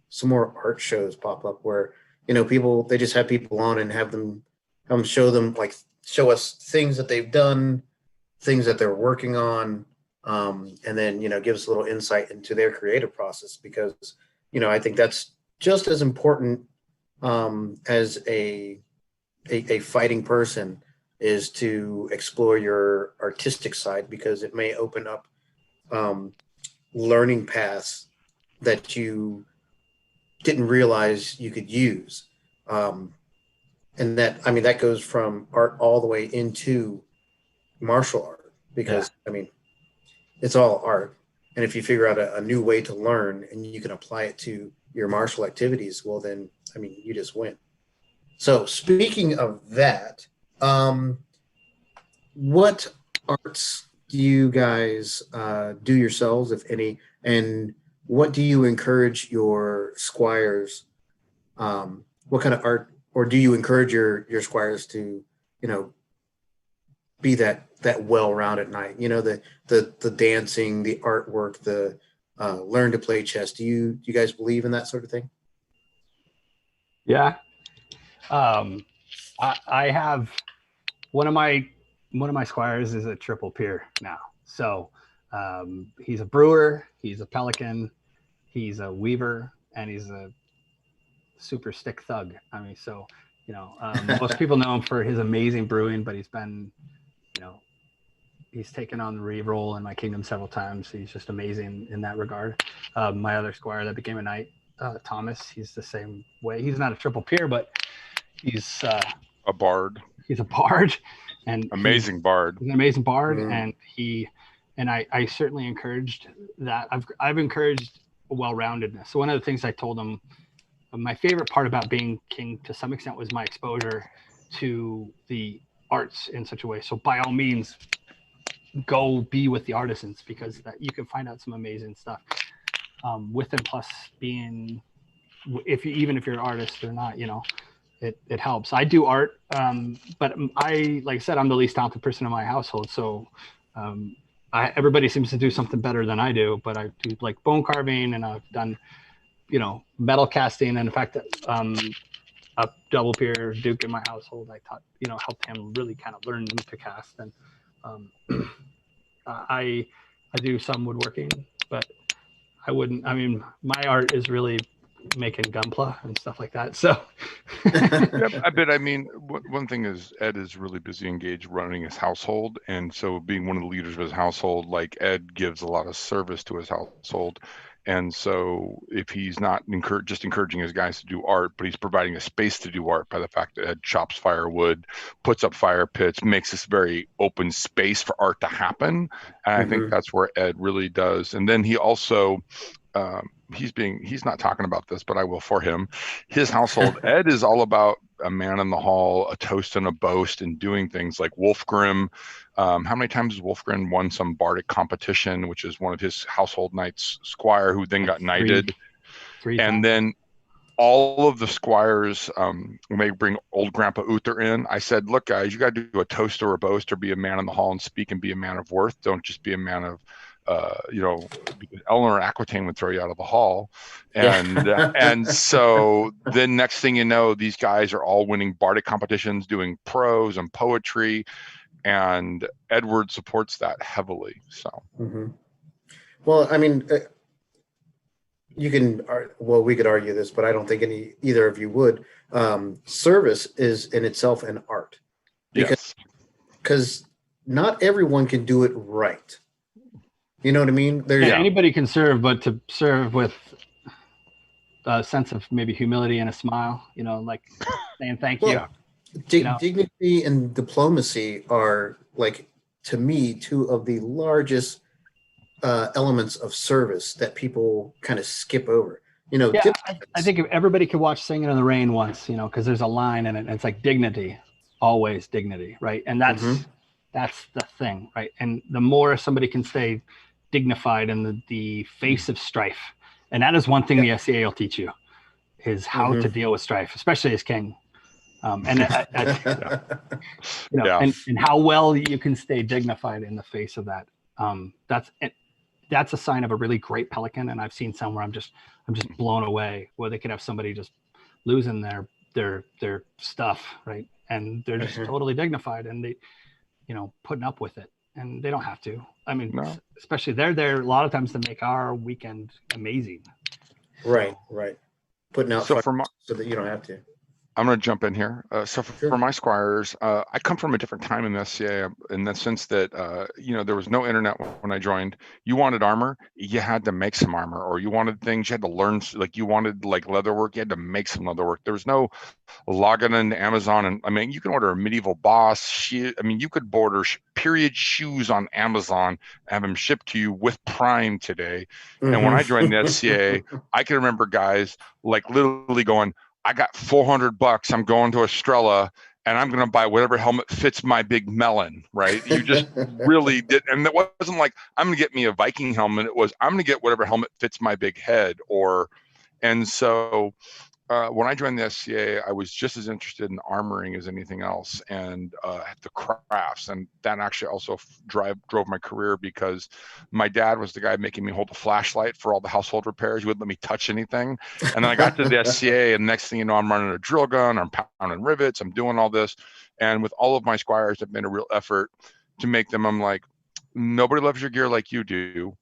some more art shows pop up where people, they just have people on and have them show us things that they've done, things that they're working on, and then give us a little insight into their creative process, because I think that's just as important as a fighting person is to explore your artistic side, because it may open up learning paths that you didn't realize you could use. And that goes from art all the way into martial art, because it's all art. And if you figure out a new way to learn and you can apply it to your martial activities, well then, you just win. So speaking of that, what arts do you guys do yourselves, if any, and what do you encourage your squires? What kind of art, or do you encourage your squires to, be that well-rounded knight? The dancing, the artwork, the learn to play chess. Do you guys believe in that sort of thing? Yeah. I have one of my squires is a triple peer now. So he's a brewer, he's a pelican, he's a weaver, and he's a super stick thug. Most people know him for his amazing brewing, but he's been, he's taken on the re-roll in my kingdom several times. He's just amazing in that regard. My other squire that became a knight, Thomas, he's the same way. He's not a triple peer, but he's a bard. He's a bard, and amazing bard. He's an amazing bard, and I certainly encouraged that. I've encouraged well-roundedness. So one of the things I told him, my favorite part about being king to some extent was my exposure to the arts in such a way. So by all means, go be with the artisans, because that you can find out some amazing stuff with them. Plus, being, even if you're an artist or not, it helps. I do art, but like I said, I'm the least talented person in my household. So everybody seems to do something better than I do. But I do like bone carving, and I've done, metal casting. And in fact, a double peer Duke in my household, I taught, helped him really kind of learn to cast. And um, I do some woodworking, but I wouldn't. I mean, my art is really making gunpla and stuff like that. So Yeah, I mean, one thing is Ed is really busy engaged running his household, and so being one of the leaders of his household, like Ed gives a lot of service to his household, and so if he's not just encouraging his guys to do art, but he's providing a space to do art by the fact that Ed chops firewood, puts up fire pits, makes this very open space for art to happen, and I think that's where Ed really does. And then he also he's not talking about this, but I will for him. His household, Ed is all about a man in the hall, a toast and a boast, and doing things like Wolfgrim. How many times has Wolfgrim won some bardic competition, which is one of his household knights, squire, who then got knighted. Three and times. Then all of the squires may bring old Grandpa Uther in. I said, look, guys, you got to do a toast or a boast or be a man in the hall and speak and be a man of worth. Don't just be a man of, because Eleanor Aquitaine would throw you out of the hall. And so then next thing you know, these guys are all winning bardic competitions, doing prose and poetry, and Edward supports that heavily. So, Well, I mean, we could argue this, but I don't think either of you would. Service is in itself an art. Because not everyone can do it right. You know what I mean? Anybody can serve, but to serve with a sense of maybe humility and a smile, like saying thank you. Dignity and diplomacy are, like, to me, two of the largest elements of service that people kind of skip over. I think if everybody could watch Singing in the Rain once, because there's a line in it, and it's like dignity, always dignity, right? And that's the thing, right? And the more somebody can stay dignified in the face of strife, and that is one thing the SCA will teach you, is how to deal with strife, especially as king. And how well you can stay dignified in the face of that. That's a sign of a really great pelican. And I've seen some where I'm just blown away, where they could have somebody just losing their stuff, right? And they're just totally dignified, and they, putting up with it, and they don't have to. I mean, especially they're there a lot of times to make our weekend amazing. Right. Putting out so that you don't have to. I'm going to jump in here. For my squires, I come from a different time in the SCA in the sense that, there was no internet when I joined. You wanted armor, you had to make some armor, or you wanted things, you had to learn, like you wanted like leather work, you had to make some leather work. There was no logging into Amazon. And I mean, you can order a medieval boss. You could order period shoes on Amazon, have them shipped to you with Prime today. And when I joined the SCA, I can remember guys like literally going, I got $400. I'm going to Estrella, and I'm going to buy whatever helmet fits my big melon, right? You just really did. And it wasn't like, I'm going to get me a Viking helmet. It was, I'm going to get whatever helmet fits my big head. And so when I joined the SCA, I was just as interested in armoring as anything else, and the crafts. And that actually also drove my career, because my dad was the guy making me hold the flashlight for all the household repairs. He wouldn't let me touch anything. And then I got to the SCA, and next thing you know, I'm running a drill gun, I'm pounding rivets, I'm doing all this. And with all of my squires, I've made a real effort to make them, I'm like, nobody loves your gear like you do.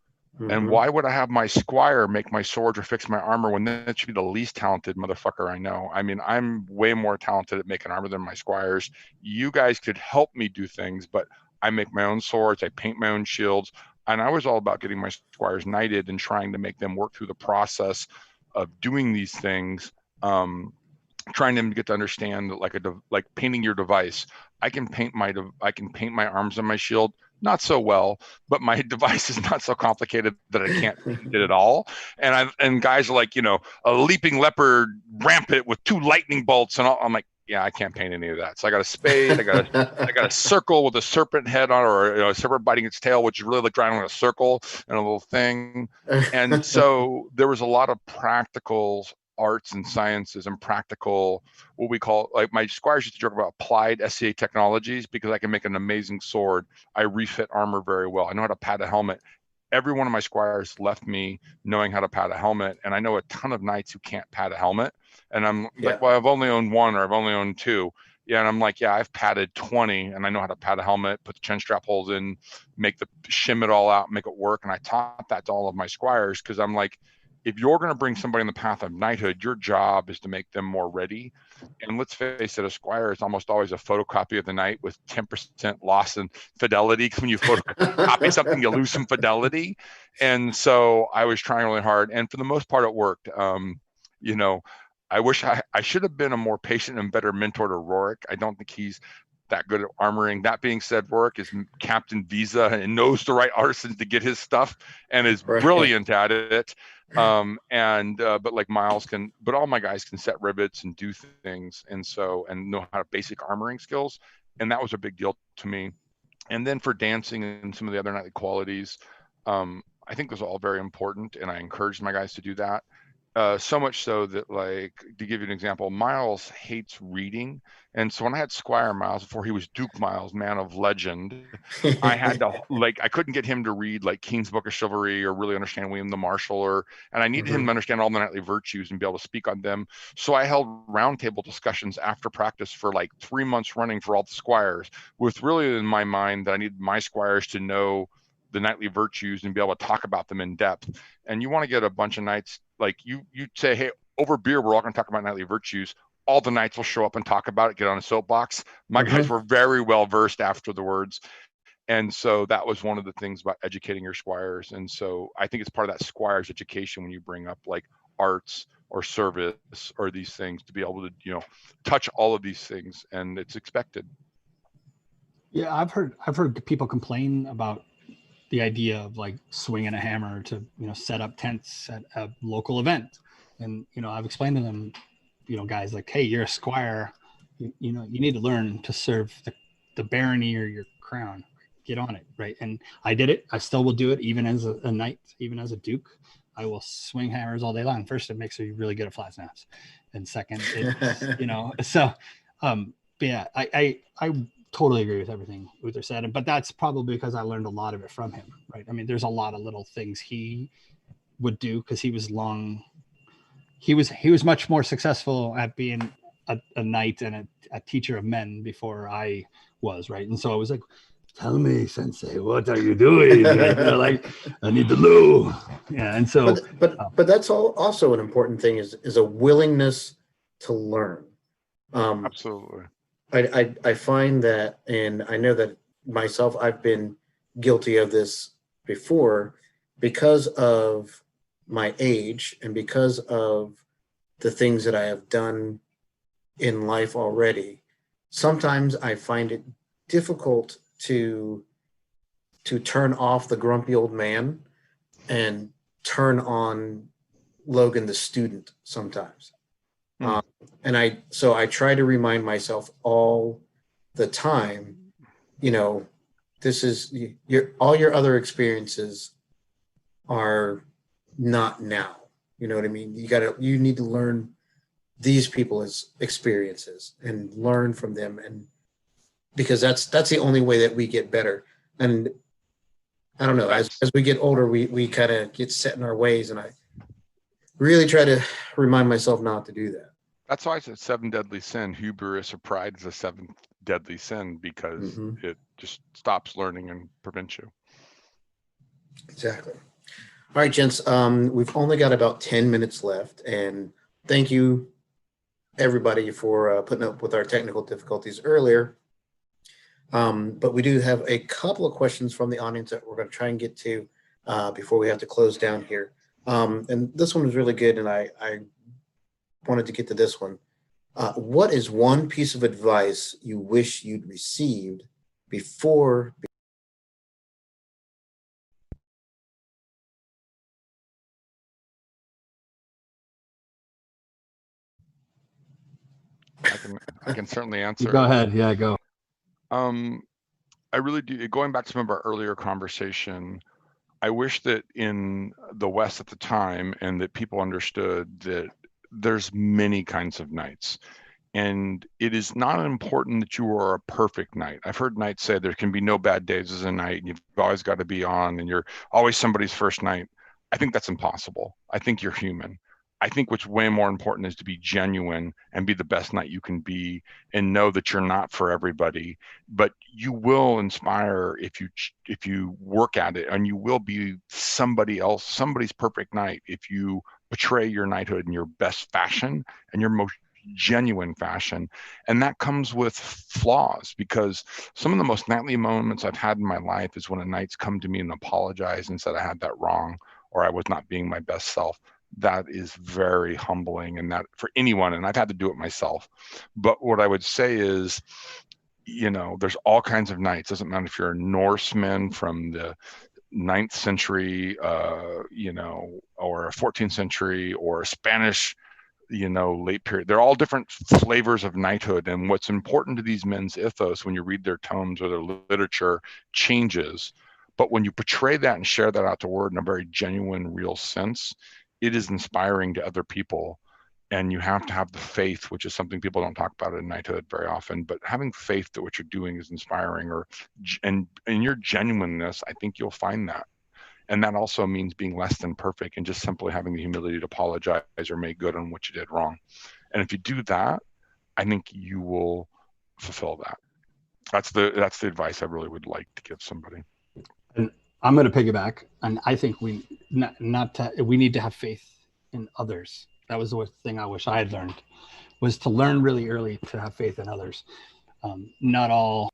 And why would I have my squire make my swords or fix my armor when that should be the least talented motherfucker I know? I mean, I'm way more talented at making armor than my squires. You guys could help me do things, but I make my own swords, I paint my own shields, and I was all about getting my squires knighted and trying to make them work through the process of doing these things, trying them to get to understand that like painting your device. I can paint my arms and my shield not so well, but my device is not so complicated that I can't paint it at all. And guys are like, a leaping leopard rampant with 2 lightning bolts and all. I'm like, yeah, I can't paint any of that. So I got a spade, I got a circle with a serpent head on, or a serpent biting its tail, which is really like drawing on a circle and a little thing. And so there was a lot of practical arts and sciences and practical, what we call, like my squires used to joke about applied SCA technologies, because I can make an amazing sword. I refit armor very well. I know how to pad a helmet. Every one of my squires left me knowing how to pad a helmet, and I know a ton of knights who can't pad a helmet. And I'm like, well, I've only owned one, or I've only owned two. Yeah, and I'm like, yeah, I've padded 20, and I know how to pad a helmet, put the chin strap holes in, make the shim it all out, make it work. And I taught that to all of my squires, because I'm like, if you're going to bring somebody in the path of knighthood, your job is to make them more ready. And let's face it, a squire is almost always a photocopy of the knight with 10% loss in fidelity. When you photocopy something, you lose some fidelity. And so I was trying really hard, and for the most part, it worked. You know, I wish I should have been a more patient and better mentor to Rorik. I don't think he's that good at armoring. That being said, Rorik is Captain Visa and knows the right artisans to get his stuff, and is brilliant at it. But like Miles can, but all my guys can set rivets and do things, and know how to basic armoring skills, and that was a big deal to me. And then for dancing and some of the other knightly qualities, I think those are all very important, and I encourage my guys to do that. So much so that, like, to give you an example, Miles hates reading. And so when I had Squire Miles, before he was Duke Miles, man of legend, I had to, like, I couldn't get him to read like King's Book of Chivalry or really understand William the Marshal, and I needed him to understand all the knightly virtues and be able to speak on them. So I held roundtable discussions after practice for like 3 months running for all the squires, with really in my mind that I needed my squires to know the knightly virtues and be able to talk about them in depth. And you want to get a bunch of knights, like you say, hey, over beer, we're all going to talk about knightly virtues. All the knights will show up and talk about it, get on a soapbox. My guys were very well versed afterwards. And so that was one of the things about educating your squires. And so I think it's part of that squires education when you bring up like arts or service or these things, to be able to, touch all of these things, and it's expected. Yeah, I've heard people complain about the idea of like swinging a hammer to set up tents at a local event, and I've explained to them, guys, like, hey, you're a squire, you need to learn to serve the barony or your crown. Get on it, right? And I did it. I still will do it, even as a knight, even as a duke. I will swing hammers all day long. First, it makes me really good at flat snaps, and second, it's so. But yeah, I totally agree with everything Uther said, but that's probably because I learned a lot of it from him, right? I mean, there's a lot of little things he would do because he was much more successful at being a knight and a teacher of men before I was, right? And so I was like, tell me, sensei, what are you doing? Like, I need to know. Yeah, and so but that's also an important thing is a willingness to learn. Absolutely. I find that, and I know that myself, I've been guilty of this before because of my age and because of the things that I have done in life already. Sometimes I find it difficult to turn off the grumpy old man and turn on Logan the student sometimes. And I try to remind myself all the time, this is all your other experiences are not now. You know what I mean? You need to learn these people's experiences and learn from them, and because that's the only way that we get better. And I don't know, as we get older, we kind of get set in our ways, and I really try to remind myself not to do that. That's why I said 7 deadly sin. Hubris or pride is a 7th deadly sin, because it just stops learning and prevents you. Exactly. All right, gents. We've only got about 10 minutes left, and thank you, everybody, for putting up with our technical difficulties earlier. But we do have a couple of questions from the audience that we're going to try and get to before we have to close down here. And this one was really good, and I wanted to get to this one. What is one piece of advice you wish you'd received before? I can certainly answer. Go ahead. Yeah, go. I really do. Going back to some of our earlier conversation, I wish that in the West at the time, and that people understood that there's many kinds of knights. And it is not important that you are a perfect knight. I've heard knights say there can be no bad days as a knight, and you've always got to be on, and you're always somebody's first knight. I think that's impossible. I think you're human. I think what's way more important is to be genuine and be the best knight you can be, and know that you're not for everybody, but you will inspire if you work at it, and you will be somebody else, somebody's perfect knight if you portray your knighthood in your best fashion and your most genuine fashion. And that comes with flaws, because some of the most knightly moments I've had in my life is when a knight's come to me and apologized and said I had that wrong, or I was not being my best self. That is very humbling, and that for anyone, and I've had to do it myself. But what I would say is, there's all kinds of knights. Doesn't matter if you're a Norseman from the 9th century, or a 14th century, or a Spanish, late period. They're all different flavors of knighthood. And what's important to these men's ethos when you read their tomes or their literature changes. But when you portray that and share that out to word in a very genuine, real sense, it is inspiring to other people. And you have to have the faith, which is something people don't talk about in knighthood very often, but having faith that what you're doing is inspiring, and in your genuineness, I think you'll find that. And that also means being less than perfect and just simply having the humility to apologize or make good on what you did wrong. And if you do that, I think you will fulfill that. That's the advice I really would like to give somebody. And I'm going to piggyback, and I think we need to have faith in others. That was the thing I wish I had learned, was to learn really early to have faith in others. Not all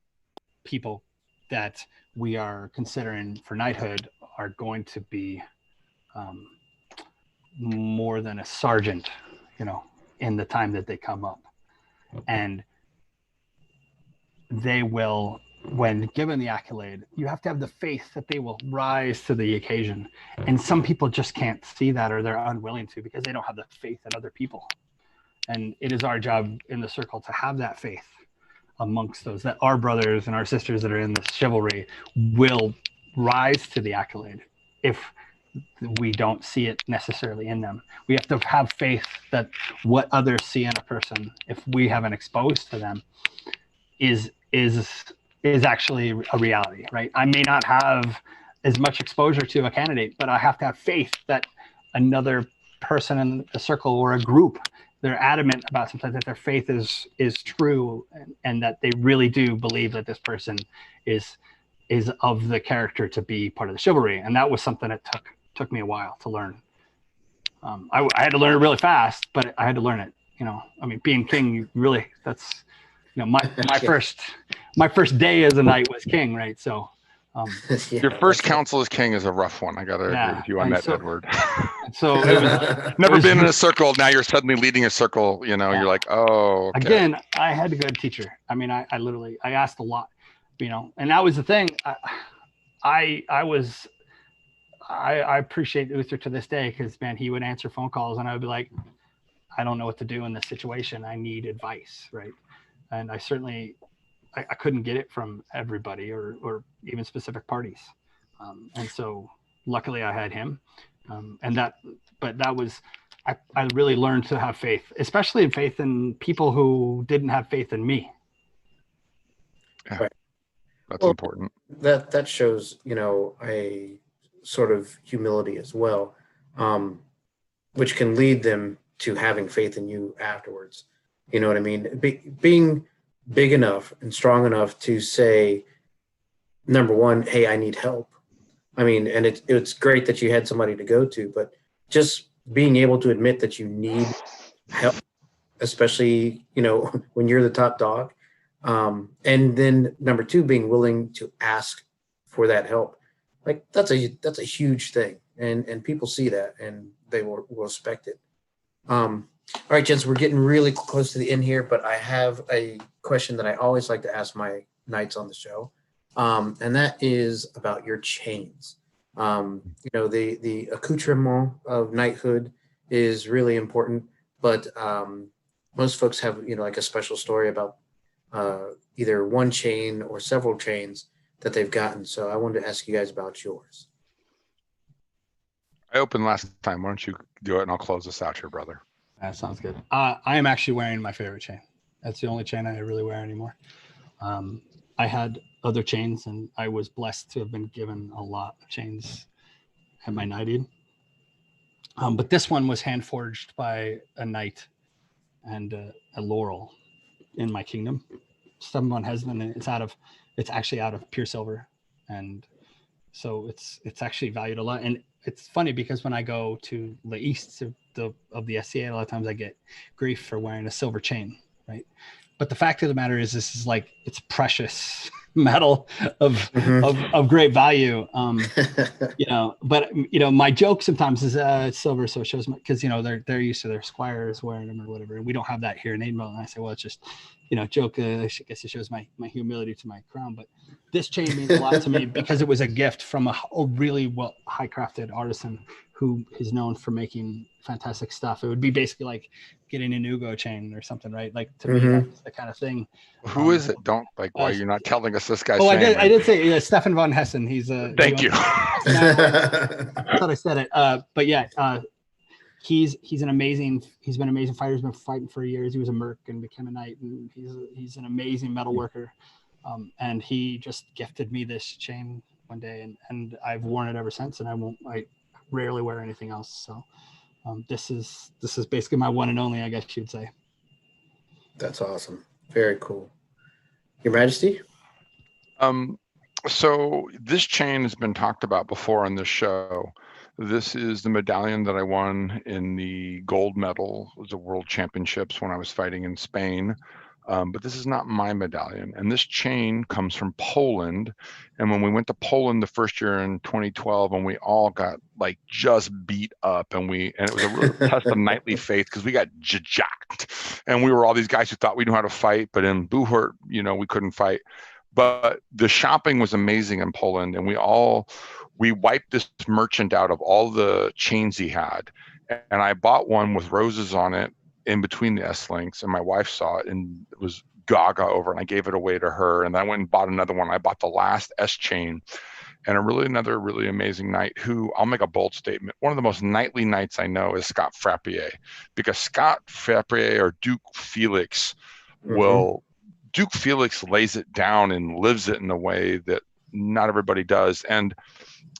people that we are considering for knighthood are going to be more than a sergeant, in the time that they come up. And they will, when given the accolade, you have to have the faith that they will rise to the occasion. And some people just can't see that, or they're unwilling to, because they don't have the faith in other people. And it is our job in the circle to have that faith amongst those, that our brothers and our sisters that are in the chivalry will rise to the accolade if we don't see it necessarily in them. We have to have faith that what others see in a person, if we haven't exposed to them, is actually a reality, right? I may not have as much exposure to a candidate, but I have to have faith that another person in a circle or a group, they're adamant about something, that their faith is true, and that they really do believe that this person is of the character to be part of the chivalry. And that was something that took me a while to learn. I had to learn it really fast, but I had to learn it. Being king, really, that's, my first day as a knight was king, right? So your first council as king is a rough one. I gotta agree with you on that, Edward. So it was never been in a circle. Now you're suddenly leading a circle. You're like, oh. Okay. Again, I had a good teacher. I literally asked a lot, and that was the thing. I appreciate Uther to this day, because man, he would answer phone calls and I would be like, I don't know what to do in this situation. I need advice, right? And I certainly I couldn't get it from everybody or even specific parties. And so luckily I had him. But that was, I really learned to have faith, especially faith in people who didn't have faith in me. Yeah, right. That's important. That shows, a sort of humility as well, which can lead them to having faith in you afterwards. You know what I mean? Being big enough and strong enough to say, number one, hey, I need help. And it's great that you had somebody to go to, but just being able to admit that you need help, especially, when you're the top dog. And then number two, being willing to ask for that help. Like that's a huge thing. And people see that and they will respect it. All right, gents, we're getting really close to the end here, but I have a question that I always like to ask my knights on the show. And that is about your chains. The accoutrement of knighthood is really important, but most folks have, like a special story about either one chain or several chains that they've gotten. So I wanted to ask you guys about yours. I opened last time. Why don't you do it and I'll close this out here, brother? That sounds good. I am actually wearing my favorite chain. That's the only chain I really wear anymore. I had other chains, and I was blessed to have been given a lot of chains at my knighting. But this one was hand forged by a knight and a laurel in my kingdom. Someone has been. It's actually out of pure silver, and so it's actually valued a lot. And it's funny because when I go to the east of the SCA, a lot of times I get grief for wearing a silver chain, right? But the fact of the matter is, this is like it's precious metal of Mhm. of great value. But my joke sometimes is it's silver, so it shows because they're used to their squires wearing them or whatever. And we don't have that here in Edinburgh. And I say, well, it's just joke. I guess it shows my humility to my crown. But this chain means a lot to me because it was a gift from a really well high crafted artisan who is known for making fantastic stuff. It would be basically like getting an Ugo chain or something, right? Like to me, Mhm. that's the kind of thing. Who is it? Don't like. Why Uh, you're not telling us this guy's Oh, name? I did say Stefan von Hessen. He's Thank you. I thought I said it. But yeah, he's an amazing. He's been an amazing fighter. He's been fighting for years. He was a merc and became a knight, and he's an amazing metal worker. And he just gifted me this chain one day, and I've worn it ever since. And I rarely wear anything else. So this is basically my one and only, I guess you'd say. That's awesome. Very cool. Your Majesty? So this chain has been talked about before on this show. This is the medallion that I won in the gold medal, it was the World Championships when I was fighting in Spain. But this is not my medallion. And this chain comes from Poland. And when we went to Poland the first year in 2012, and we all got like just beat up, and it was a real test of knightly faith because we got jacked. And we were all these guys who thought we knew how to fight, but in Buhurt, we couldn't fight. But the shopping was amazing in Poland, and we wiped this merchant out of all the chains he had. And I bought one with roses on it in between the S links, and my wife saw it and it was gaga over, and I gave it away to her. And I went and bought another one. I bought the last S chain, and another really amazing knight who, I'll make a bold statement, one of the most knightly knights I know is Scott Frappier, because Scott Frappier or Duke Felix Duke Felix lays it down and lives it in a way that not everybody does. And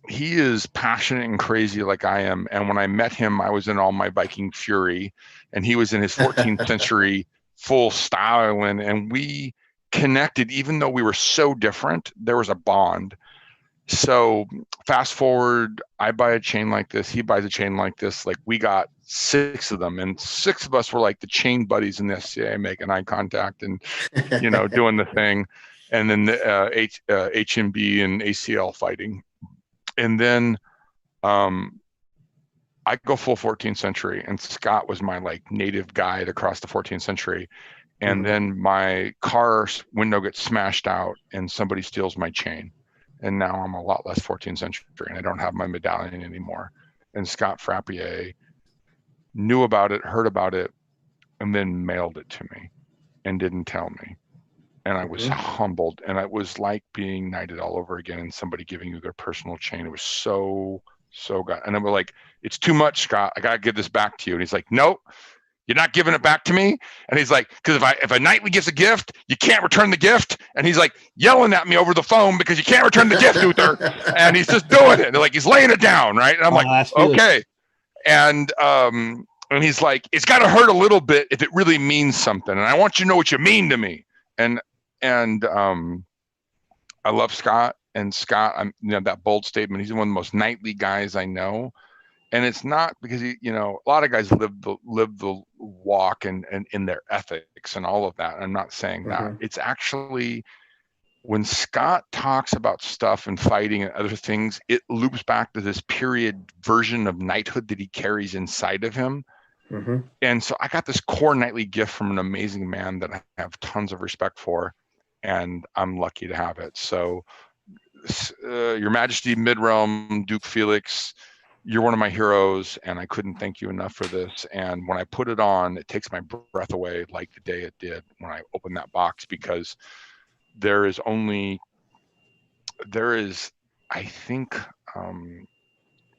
he is passionate and crazy like I am. And when I met him, I was in all my Viking fury, and he was in his 14th century full style. And we connected, even though we were so different, there was a bond. So fast forward, I buy a chain like this, he buys a chain like this. Like we got 6 of them, and 6 of us were like the chain buddies in the SCA, making eye contact and doing the thing. And then the HMB and ACL fighting. And then I go full 14th century, and Scott was my like native guide across the 14th century. And then my car window gets smashed out and somebody steals my chain. And now I'm a lot less 14th century, and I don't have my medallion anymore. And Scott Frappier knew about it, heard about it, and then mailed it to me and didn't tell me. And I was humbled, and it was like being knighted all over again and somebody giving you their personal chain. It was so good. And I'm like, it's too much, Scott. I got to give this back to you. And he's like, nope, you're not giving it back to me. And he's like, because if a knightly gives a gift, you can't return the gift. And he's like yelling at me over the phone because you can't return the gift, Uther. And he's just doing it. And they're like, he's laying it down, right? And I'm like, okay. And he's like, it's got to hurt a little bit if it really means something. And I want you to know what you mean to me. And I love Scott. And Scott, that bold statement, he's one of the most knightly guys I know. And it's not because a lot of guys live the walk and in their ethics and all of that. I'm not saying that. It's actually when Scott talks about stuff and fighting and other things, it loops back to this period version of knighthood that he carries inside of him. And so I got this core knightly gift from an amazing man that I have tons of respect for, and I'm lucky to have it. So Your Majesty, Mid-Realm, Duke Felix, you're one of my heroes, and I couldn't thank you enough for this. And when I put it on, it takes my breath away like the day it did when I opened that box, because there is, I think,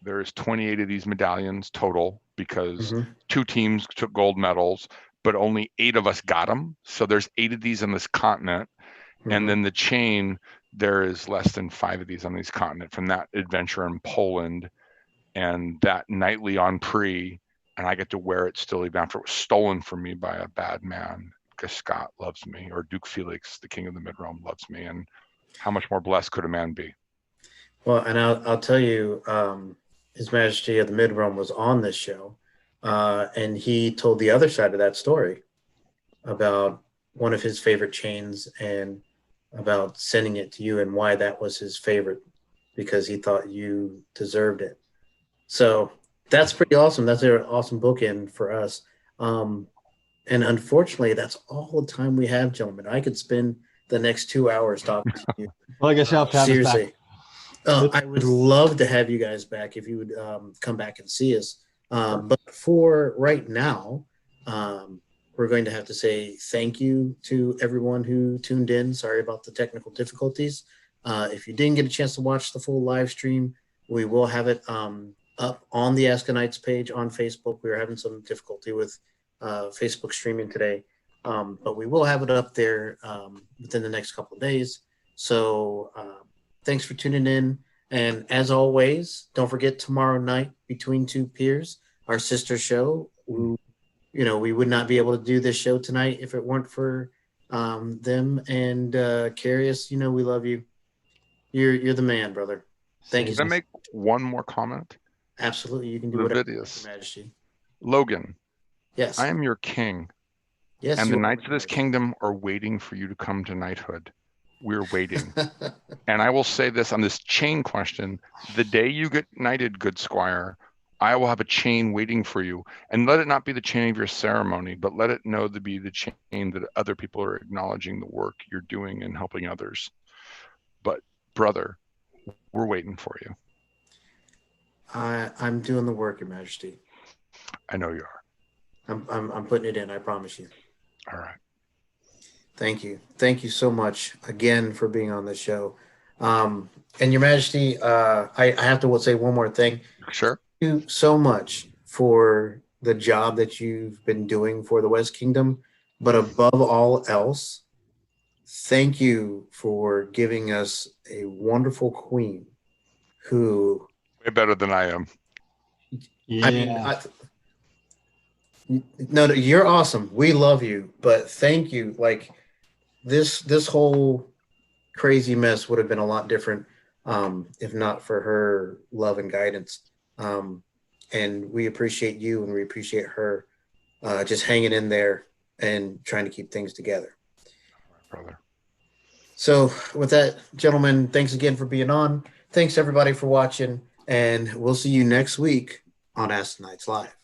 There's 28 of these medallions total because Mhm. 2 teams took gold medals, but only 8 of us got them. So there's 8 of these on this continent. And Mhm. then the chain, there is less than 5 of these on this continent from that adventure in Poland and that nightly on Pre. And I get to wear it still even after it was stolen from me by a bad man, because Scott loves me, or Duke Felix, the king of the Mid-Realm, loves me. And how much more blessed could a man be? Well, and I'll tell you, His Majesty of the Mid-Realm was on this show, and he told the other side of that story about one of his favorite chains and about sending it to you and why that was his favorite, because he thought you deserved it. So that's pretty awesome. That's an awesome bookend for us. And unfortunately, that's all the time we have, gentlemen. I could spend the next 2 hours talking to you. Well, I guess you'll have to have us back. Seriously. I would love to have you guys back if you would come back and see us. But for right now, we're going to have to say thank you to everyone who tuned in. Sorry about the technical difficulties. If you didn't get a chance to watch the full live stream, we will have it up on the Ask a Knights page on Facebook. We were having some difficulty with Facebook streaming today, but we will have it up there within the next couple of days. So thanks for tuning in. And as always, don't forget tomorrow night, Between Two Peers, our sister show. We would not be able to do this show tonight if it weren't for them. And Carius, we love you. You're the man, brother. Thank you. Can I make one more comment? Absolutely, you can do whatever, Levidius. Your Majesty. Logan, Yes. I am your king, Yes. and you the are, knights of this Majesty. kingdom are waiting for you to come to knighthood. We're waiting. And I will say this on this chain question: the day you get knighted, good squire, I will have a chain waiting for you. And let it not be the chain of your ceremony, but let it be the chain that other people are acknowledging the work you're doing and helping others. But brother, we're waiting for you. I'm doing the work, Your Majesty. I know you are. I'm putting it in. I promise you. All right. Thank you. Thank you so much again for being on the show. And Your Majesty, I have to say one more thing. Sure. Thank you so much for the job that you've been doing for the West Kingdom. But above all else, thank you for giving us a wonderful queen who... Way better than I am. Yeah. No, you're awesome. We love you. But thank you. Like, this whole crazy mess would have been a lot different if not for her love and guidance. And we appreciate you and we appreciate her just hanging in there and trying to keep things together. Brother. So with that, gentlemen, thanks again for being on. Thanks everybody for watching, and we'll see you next week on Ask the Knights Live.